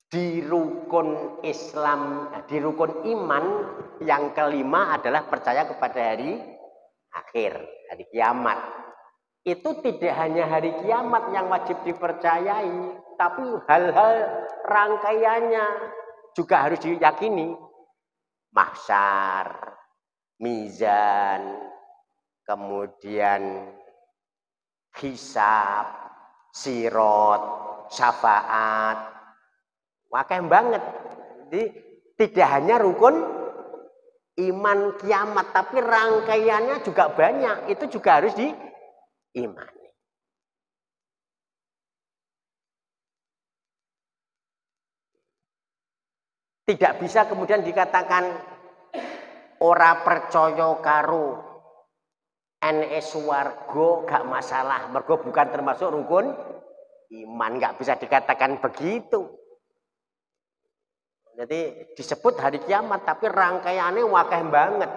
Di rukun Islam, di rukun iman yang kelima adalah percaya kepada hari akhir, hari kiamat. Itu tidak hanya hari kiamat yang wajib dipercayai, tapi hal-hal rangkaiannya juga harus diyakini. Mahsyar, mizan, kemudian hisab, sirot, syafaat. Wakil banget. Jadi tidak hanya rukun iman kiamat, tapi rangkaiannya juga banyak. Itu juga harus diimani. Tidak bisa kemudian dikatakan ora percaya karo NS warga gak masalah, mergo bukan termasuk rukun iman, gak bisa dikatakan begitu. Jadi disebut hari kiamat, tapi rangkaiannya wakeh banget.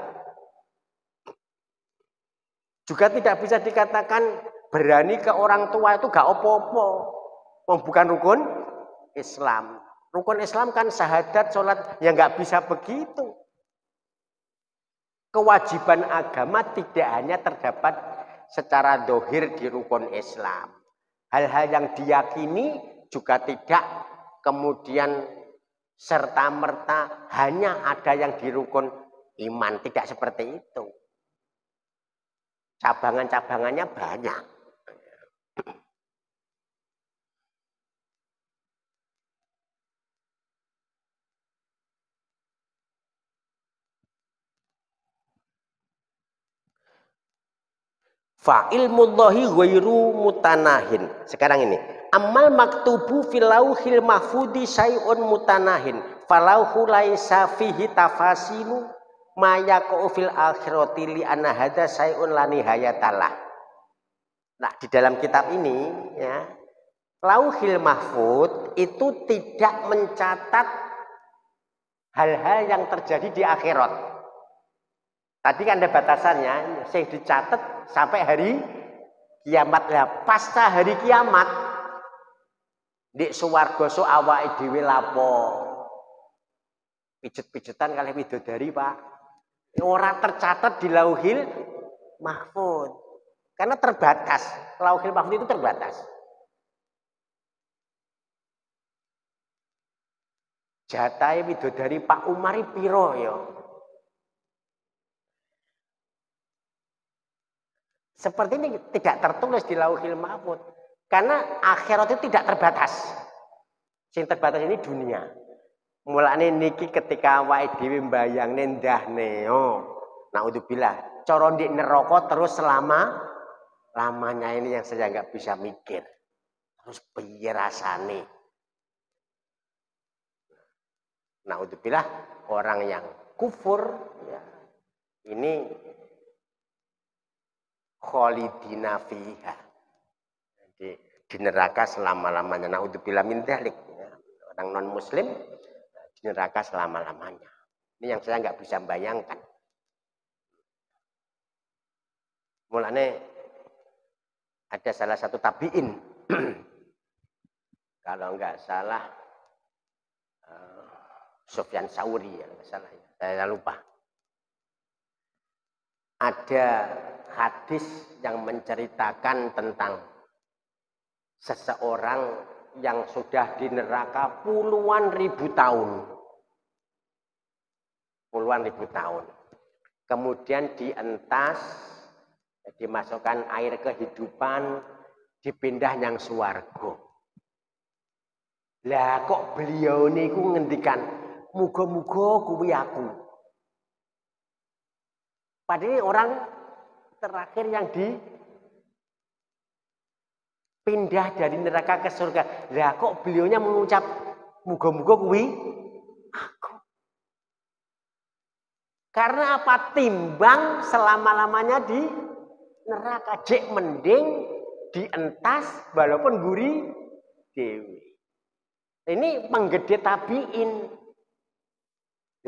Juga tidak bisa dikatakan berani ke orang tua itu gak opo-opo, bukan rukun Islam. Rukun Islam kan syahadat, sholat, ya nggak bisa begitu. Kewajiban agama tidak hanya terdapat secara dohir di rukun Islam. Hal-hal yang diyakini juga tidak kemudian serta-merta hanya ada yang di rukun iman. Tidak seperti itu. Cabangan-cabangannya banyak. Fa ilmullahi ghairu mutanahin. Sekarang ini, amal maktubu fil lauhil mahfudi syai'un mutanahin. Falauhu laisa fihi tafasilu ma yaqa'u fil akhirati li anna hadza syai'un la nihayatalah. Nah, di dalam kitab ini ya, Lauhil Mahfud itu tidak mencatat hal-hal yang terjadi di akhirat. Tadi kan ada batasannya, yang dicatat sampai hari kiamat. Lah pasca hari kiamat di swarga so awake dhewe lapo? Pijet-pijetan kalih widodari, Pak. Ora tercatat di Lauhil Mahfud. Karena terbatas. Lauhil Mahfud itu terbatas. Jatahe widodari Pak Umar piro ya? Seperti ini tidak tertulis di Lauhil Mahfud. Karena akhirat itu tidak terbatas. Yang terbatas ini dunia. Mulane niki ketika awake dhewe mbayangne ndah neo, naudzubillah, cara ndik neraka terus lamanya ini yang saya nggak bisa mikir. Terus piye rasane? Naudzubillah, orang yang kufur ya, ini khalidina fiha. Di neraka selama-lamanya. Naudzubillah min dzalik. Ya. Orang non muslim di neraka selama-lamanya. Ini yang saya nggak bisa bayangkan. Mulane ada salah satu tabiin, kalau nggak salah Sufyan Tsauri ya, nggak salah, saya lupa. Ada hadis yang menceritakan tentang seseorang yang sudah di neraka puluhan ribu tahun. Puluhan ribu tahun. Kemudian dientas, dimasukkan air kehidupan, dipindah yang swarga. Lah kok beliau niku ngendikan, muga-muga kuwi aku. Padahal orang terakhir yang dipindah dari neraka ke surga. Lah kok beliaunya mengucap muga-muga kuwi aku. Karena apa? Timbang selama-lamanya di neraka. Jek mending dientas walaupun gurih dewi. Ini penggede tabiin.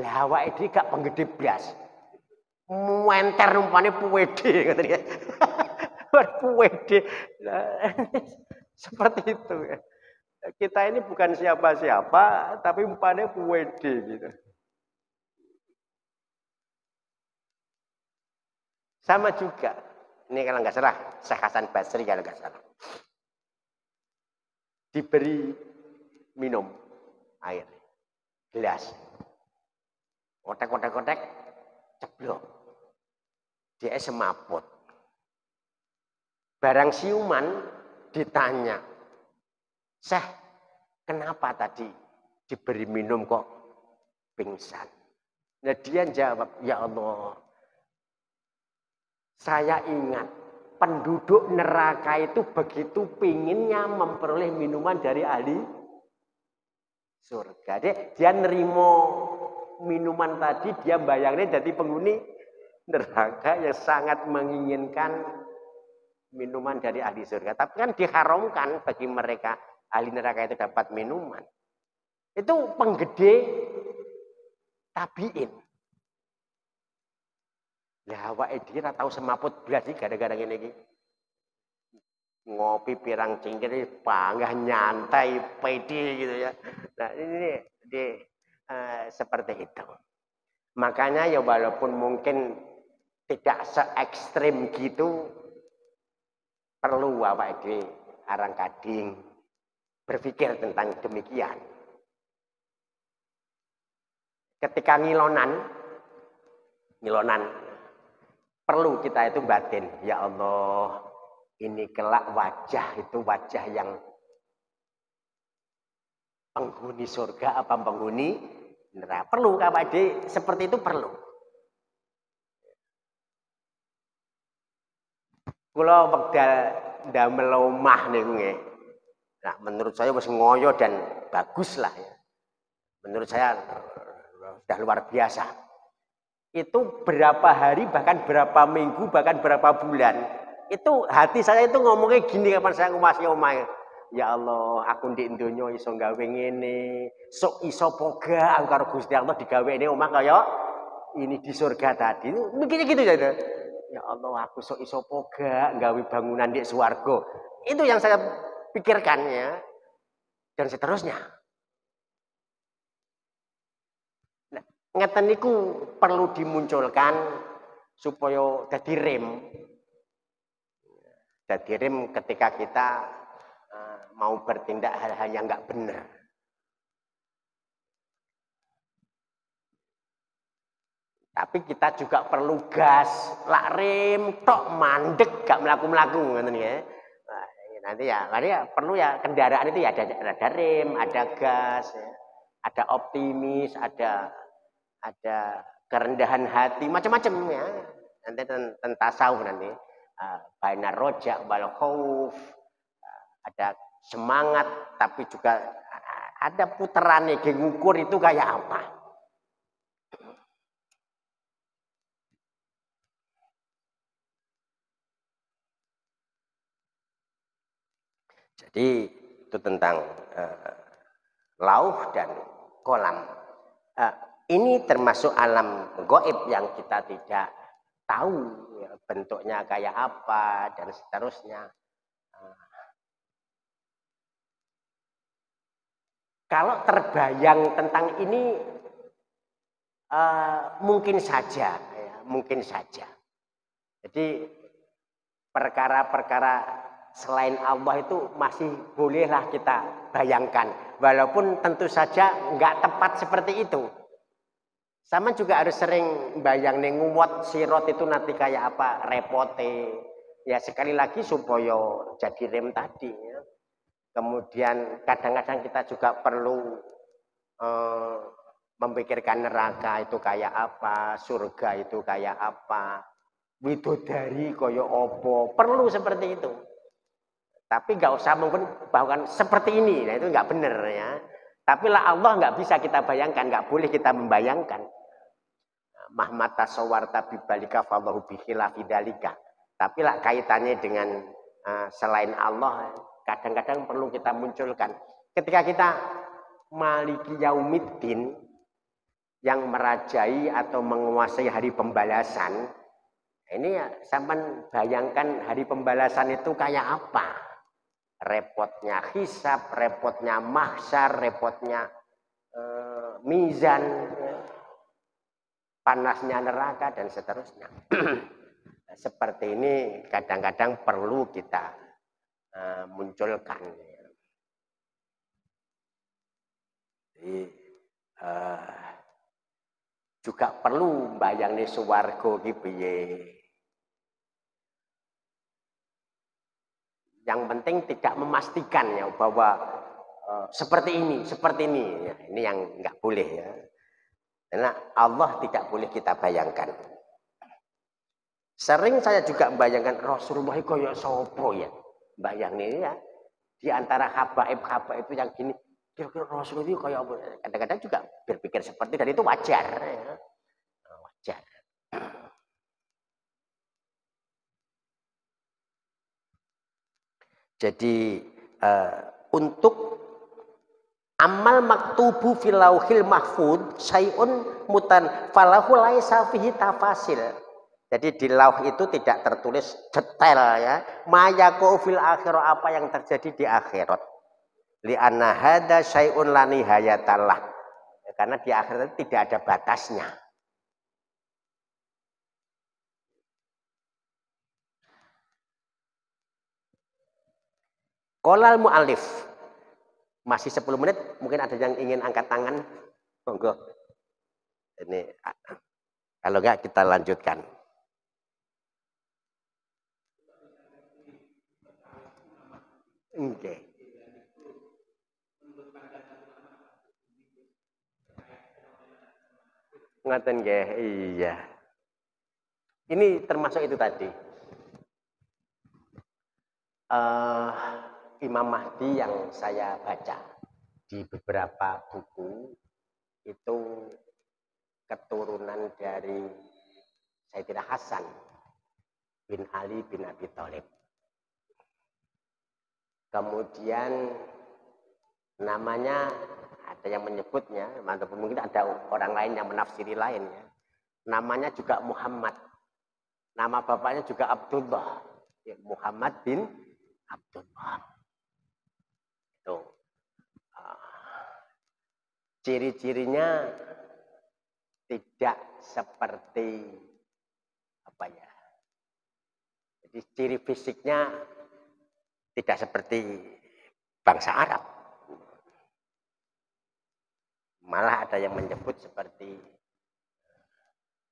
Lah awake dhewe gak penggede blas. Muenter umpane puwede ngoten ya. Puwede. Seperti itu ya. Kita ini bukan siapa-siapa tapi umpane puwede gitu. Sama juga. Ini kalau nggak salah Syekh Hasan Basri kalau nggak salah. Diberi minum air gelas. Kotek-kotek ceblok. Dia semaput. Barang siuman ditanya, Syekh, kenapa tadi diberi minum kok pingsan? Nah dia jawab, ya Allah, saya ingat penduduk neraka itu begitu pinginnya memperoleh minuman dari ahli surga. Dia nerimo minuman tadi, dia bayangnya jadi penghuni neraka yang sangat menginginkan minuman dari ahli surga. Tapi kan diharamkan bagi mereka ahli neraka itu dapat minuman. Itu penggede tabiin. Lah awake dhewe ora tau semaput blas iki gara-gara ngene iki. Ngopi pirang cingkir panggah nyantai pede gitu ya. Nah ini seperti itu. Makanya ya walaupun mungkin tidak se-ekstrim gitu, perlu awake dhewe arang kading berpikir tentang demikian. Ketika ngilonan perlu kita itu batin, ya Allah, ini kelak wajah itu wajah yang penghuni surga apa penghuni neraka. Perlu kabeh seperti itu perlu. Kula wekdal ndamel omah niku nggih. Nah, menurut saya wis ngoyo dan bagus lah ya. Menurut saya sudah luar biasa. Itu berapa hari, bahkan berapa minggu, bahkan berapa bulan. Itu hati saya itu ngomongnya gini kapan saya masih omah. Ya Allah, aku ndek donya iso gawe ngene, sok iso poga aku karo Gusti Allah digawe ini omah kaya ini di surga tadi. Begini gitu ya. Ya Allah, aku sok iso poga gawe bangunan di swarga. Itu yang saya pikirkan ya. Dan seterusnya. Ngeten niku perlu dimunculkan supaya dadi rem. Dadi rem ketika kita mau bertindak hal-hal yang enggak benar. Tapi kita juga perlu gas, lak rem tok mandek gak melaku-melaku ngoten ya. Nanti ya perlu ya kendaraan itu ya ada rem, ada gas ya. ada optimis, ada kerendahan hati, macam-macam ya. Nanti tentang tasawuf nanti. Bainar roja wal khauf, ada semangat, tapi juga ada putarannya, ngukur itu kayak apa. Jadi itu tentang lauh dan kolam. Ini termasuk alam gaib yang kita tidak tahu ya, bentuknya kayak apa dan seterusnya. Kalau terbayang tentang ini mungkin saja, ya, mungkin saja. Jadi perkara-perkara selain Allah itu masih bolehlah kita bayangkan, walaupun tentu saja nggak tepat seperti itu. Sama juga harus sering bayang nih nguwat sirot itu nanti kayak apa repote. Ya sekali lagi supaya jadi rem tadi. Ya. Kemudian kadang-kadang kita juga perlu memikirkan neraka itu kayak apa, surga itu kayak apa, widodari koyo opo, perlu seperti itu. Tapi nggak usah mungkin bahkan seperti ini, nah itu nggak benar ya. Tapi lah Allah nggak bisa kita bayangkan, nggak boleh kita membayangkan. Mahmat tasawarta bibalika fallahu bikhilafi dalika. Tapi lah kaitannya dengan selain Allah, kadang-kadang perlu kita munculkan. Ketika kita maliki yaumiddin yang merajai atau menguasai hari pembalasan, ini ya sampai bayangkan hari pembalasan itu kayak apa. Repotnya hisab, repotnya mahsyar, repotnya mizan, panasnya neraka dan seterusnya. Seperti ini kadang-kadang perlu kita munculkan. Jadi juga perlu bayangnya suwargo gitu ya. Yang penting tidak memastikan ya bahwa seperti ini. Ya, ini yang nggak boleh ya. Karena Allah tidak boleh kita bayangkan. Sering saya juga bayangkan Rasulullah koyo sopo ya. Bayangin ya. Di antara habaib itu yang gini. Kira-kira Rasulullah itu kayak apa? Kadang-kadang juga berpikir seperti dan itu wajar. Ya. Wajar. Jadi untuk amal maktubu fil lauhil mahfud syai'un mutan falahu laisa fihi tafasil. Jadi di lauh itu tidak tertulis detail ya. Mayaqu fil akhirah, apa yang terjadi di akhirat. Li anna hada syai'un la nihayatallah. Karena di akhirat tidak ada batasnya. Qolal mu'allif. Masih 10 menit, mungkin ada yang ingin angkat tangan. Monggo. Ini kalau enggak kita lanjutkan. Oke. Ngaten nggih, iya. Ini termasuk itu tadi. Imam Mahdi yang saya baca di beberapa buku itu keturunan dari Sayyidina Hasan bin Ali bin Abi Thalib. Kemudian namanya ada yang menyebutnya, ataupun mungkin ada orang lain yang menafsiri lain ya. Namanya juga Muhammad. Nama bapaknya juga Abdullah. Ya, Muhammad bin Abdullah. Itu ciri-cirinya tidak seperti apa ya? Jadi ciri fisiknya tidak seperti bangsa Arab. Malah ada yang menyebut seperti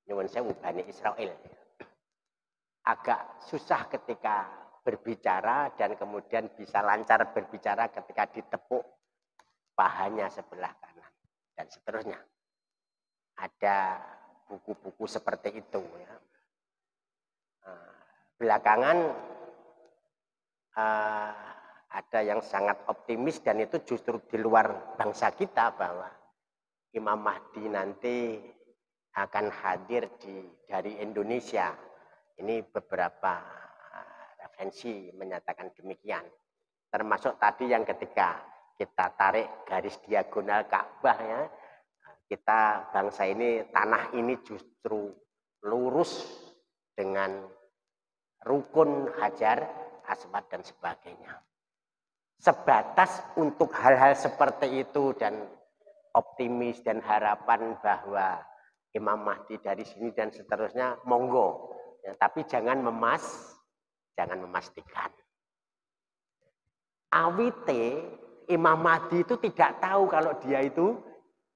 nyuwun sewu Bani Israel. Agak susah ketika berbicara dan kemudian bisa lancar berbicara ketika ditepuk pahanya sebelah kanan. dan seterusnya. Ada buku-buku seperti itu ya. Belakangan ada yang sangat optimis dan itu justru di luar bangsa kita bahwa Imam Mahdi nanti akan hadir dari Indonesia. Ini beberapa referensi menyatakan demikian. Termasuk tadi yang ketika kita tarik garis diagonal Ka'bah ya, kita bangsa ini, tanah ini justru lurus dengan rukun Hajar Aswad dan sebagainya. Sebatas untuk hal-hal seperti itu dan optimis dan harapan bahwa Imam Mahdi dari sini dan seterusnya, monggo. Ya, tapi jangan memastikan. Awite Imam Mahdi itu tidak tahu kalau dia itu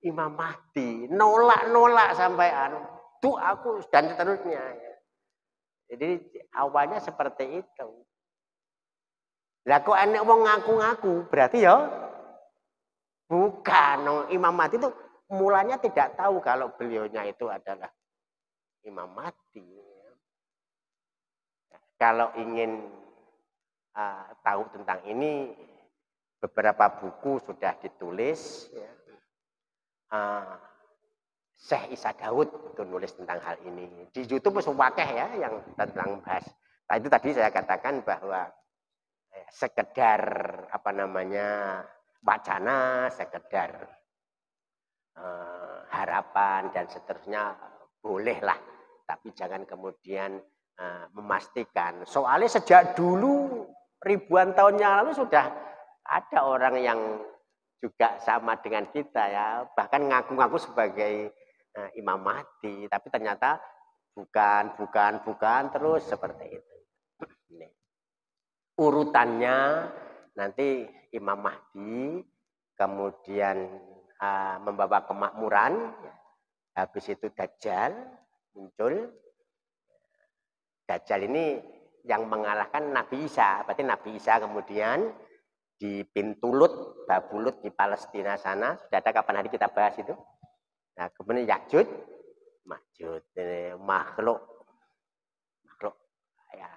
Imam Mahdi. Nolak sampai tuh aku dan seterusnya. Jadi awalnya seperti itu. Lah kok enek wong ngaku-ngaku, berarti ya bukan. Imam Mahdi itu mulanya tidak tahu kalau beliaunya itu adalah Imam Mahdi. Kalau ingin tahu tentang ini, beberapa buku sudah ditulis. Ya. Syekh Isa Daud itu nulis tentang hal ini. Di YouTube wakeh ya yang tentang bahas. Nah, itu tadi saya katakan bahwa sekedar wacana, sekedar harapan dan seterusnya bolehlah, tapi jangan kemudian memastikan. Soalnya sejak dulu ribuan tahun yang lalu sudah ada orang yang juga sama dengan kita ya, bahkan ngaku-ngaku sebagai Imam Mahdi, tapi ternyata bukan terus seperti itu. Urutannya nanti Imam Mahdi, kemudian membawa kemakmuran, habis itu Dajjal muncul. Dajjal ini yang mengalahkan Nabi Isa, berarti Nabi Isa kemudian di pintu Lut, Babulut di Palestina sana, sudah ada kapan hari kita bahas itu. Nah, kemudian Ya'juj, Ma'juj, makhluk ya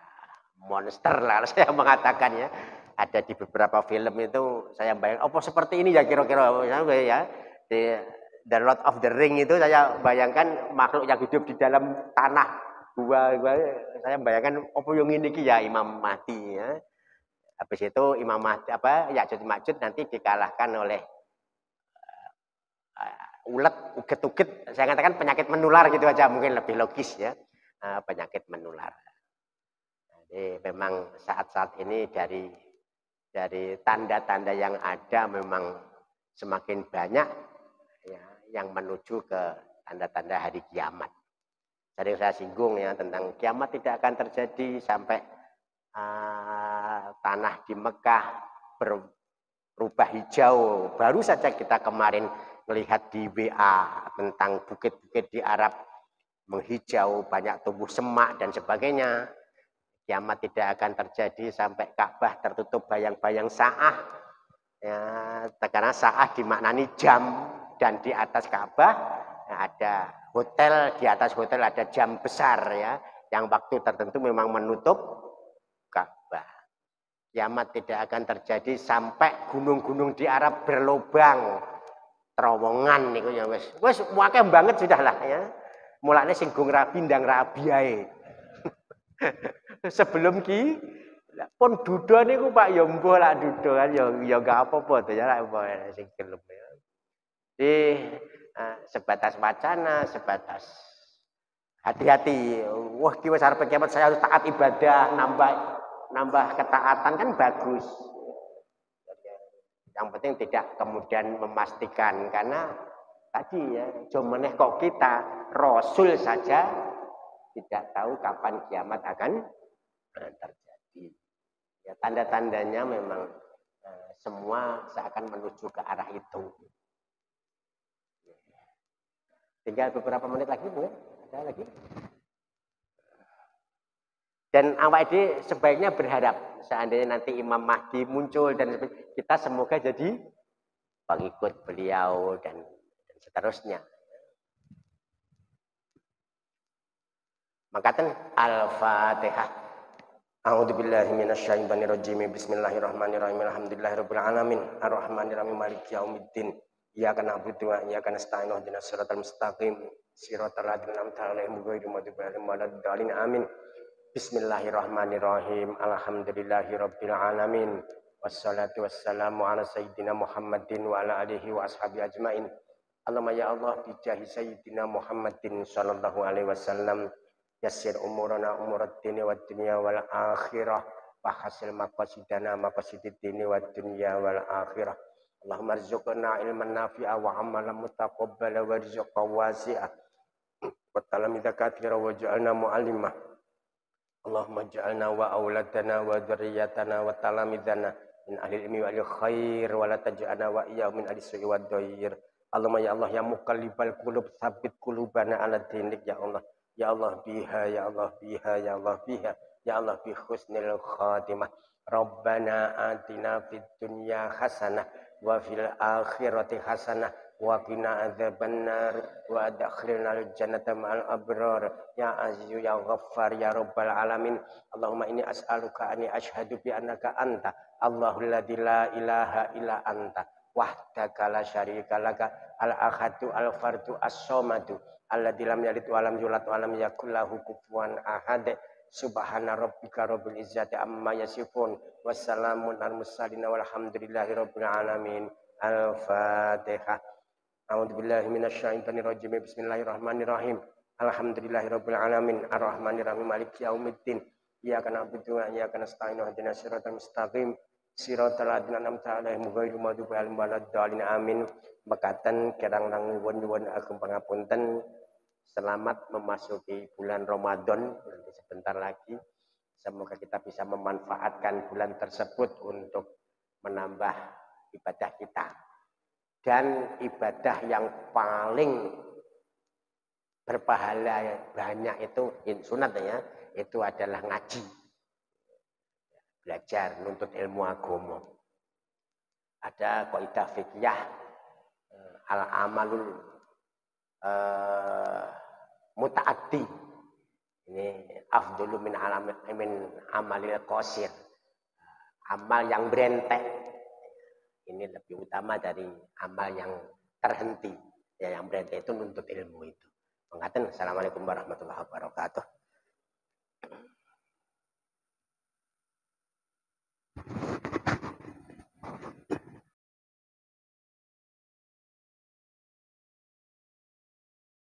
monster lah saya mengatakan ya. Ada di beberapa film itu saya bayang, apa seperti ini ya kira-kira ya. Di The Lord of the Ring itu saya bayangkan makhluk yang hidup di dalam tanah gua saya bayangkan apa yang ini ya Imam Mahdi ya. Habis itu Imam Mahdi Ya'juj Ma'juj nanti dikalahkan oleh ulet, uget-uget, saya katakan penyakit menular gitu aja mungkin lebih logis ya, penyakit menular. Jadi memang saat-saat ini dari tanda-tanda yang ada memang semakin banyak ya, yang menuju ke tanda-tanda hari kiamat. Sering saya singgung ya tentang kiamat tidak akan terjadi sampai tanah di Mekah berubah hijau. Baru saja kita kemarin melihat di WA tentang bukit-bukit di Arab menghijau, banyak tumbuh semak dan sebagainya. Kiamat tidak akan terjadi sampai Ka'bah tertutup bayang-bayang sa'ah. Ya, karena sa'ah dimaknani jam, dan di atas Ka'bah ada hotel, di atas hotel ada jam besar ya, yang waktu tertentu memang menutup Ka'bah. Kiamat tidak akan terjadi sampai gunung-gunung di Arab berlobang. Terowongan niku ya wis akeh banget sudah lah ya. Mulane singgung rabi ndang rabi ae. Sebelum ki pun dudo niku Pak ya mbuh lak dudo kan ya enggak apa-apa to ya lak sing gelem ya. Jadi sebatas wacana, sebatas hati-hati. Wah ki wis arep kiamat saya harus taat ibadah, nambah ketaatan kan bagus. Yang penting tidak kemudian memastikan, karena tadi ya, jomeneh kok kita Rasul saja tidak tahu kapan kiamat akan terjadi. Ya, tanda-tandanya memang semua seakan menuju ke arah itu. Tinggal beberapa menit lagi, Bu. Ada lagi. Dan awak ini sebaiknya berharap seandainya nanti Imam Mahdi muncul dan kita semoga jadi pengikut beliau dan dan seterusnya. Makaten Al-Fatihah. A'udzubillahi minasyaitonirrajim. Bismillahirrahmanirrahim. Alhamdulillahirabbil alamin. Arrahmanirrahim. Maliki yaumiddin. Iyyaka na'budu wa iyyaka nasta'in. Ihdinas siratal mustaqim. Siratal ladzina an'amta 'alaihim ghairil maghdubi 'alaihim waladdallin. Amin. Bismillahirrahmanirrahim. Alhamdulillahirabbil alamin. Wassalatu wassalamu ala sayyidina Muhammadin wa ala alihi wa ashabihi ajmain. Allahumma ya Allah bi jahi sayyidina Muhammadin sallallahu alaihi wasallam. Yassir umurana umurad dini wad dunya wal akhirah wa hasil maqasidana maqasidid dini wad dunya wal akhirah. Allahumma rzuqna ilman nafi'a wa amalan mutaqabbala wa rizqan wasi'a wa talamidza katsira wa ja'alna mu'allimah. Allahumma ja'alna wa auladana wa dzurriyyatana wa talamidana min ahli ilmi wal khair wa la taj'alna wa iyyahum min ahli su'i wad dhair. Allahumma ya Allah ya muqallibal qulub tsabbit qulubana ala dinik ya Allah. Ya Allah biha, ya Allah biha, ya Allah biha, ya Allah bi husnil khatimah. Rabbana atina fid dunya hasanah wa fil akhirati hasanah wa qina adzabannar wa adkhilnal jannata ma'al abrar ya azizu ya ghaffar ya rabbal alamin. Allahumma inni as'aluka anni asyhadu bi annaka anta Allahul ladzi la ilaha illa anta wahdaka la syarika laka al-ahadu al-fardu as-somadu alladzi lam yalid wa lam yulad wa lam yakul lahu kufuwan ahad. Subhana rabbika rabbil izzati amma yasifun wassalamun alal mursalin walhamdulillahi rabbil alamin. Al-Fatihah. A'udzubillahi minasyaitonir rajim. Bismillahirrahmanirrahim. Alhamdulillahi rabbil alamin. Arrahmanirrahim. Maliki yaumiddin. Iyyaka na'budu wa iyyaka nasta'in. Ihdinas siratal mustaqim. Siratal ladzina an'amta 'alaihim ghairil maghdubi 'alaihim waladdallin. Amin. Mekaten kirang nuwun ageng pangapunten. Selamat memasuki bulan Ramadan nanti sebentar lagi. Semoga kita bisa memanfaatkan bulan tersebut untuk menambah ibadah kita. Dan ibadah yang paling berpahala banyak itu sunat ya, itu adalah ngaji. Belajar, nuntut ilmu agama. Ada kaidah fikih al-amalul mutaaddi. Ini afdhalu min amalil qasir. Amal yang berentek ini lebih utama dari amal yang terhenti. Ya, yang berentek itu nuntut ilmu itu. Mengatakan assalamualaikum warahmatullahi wabarakatuh.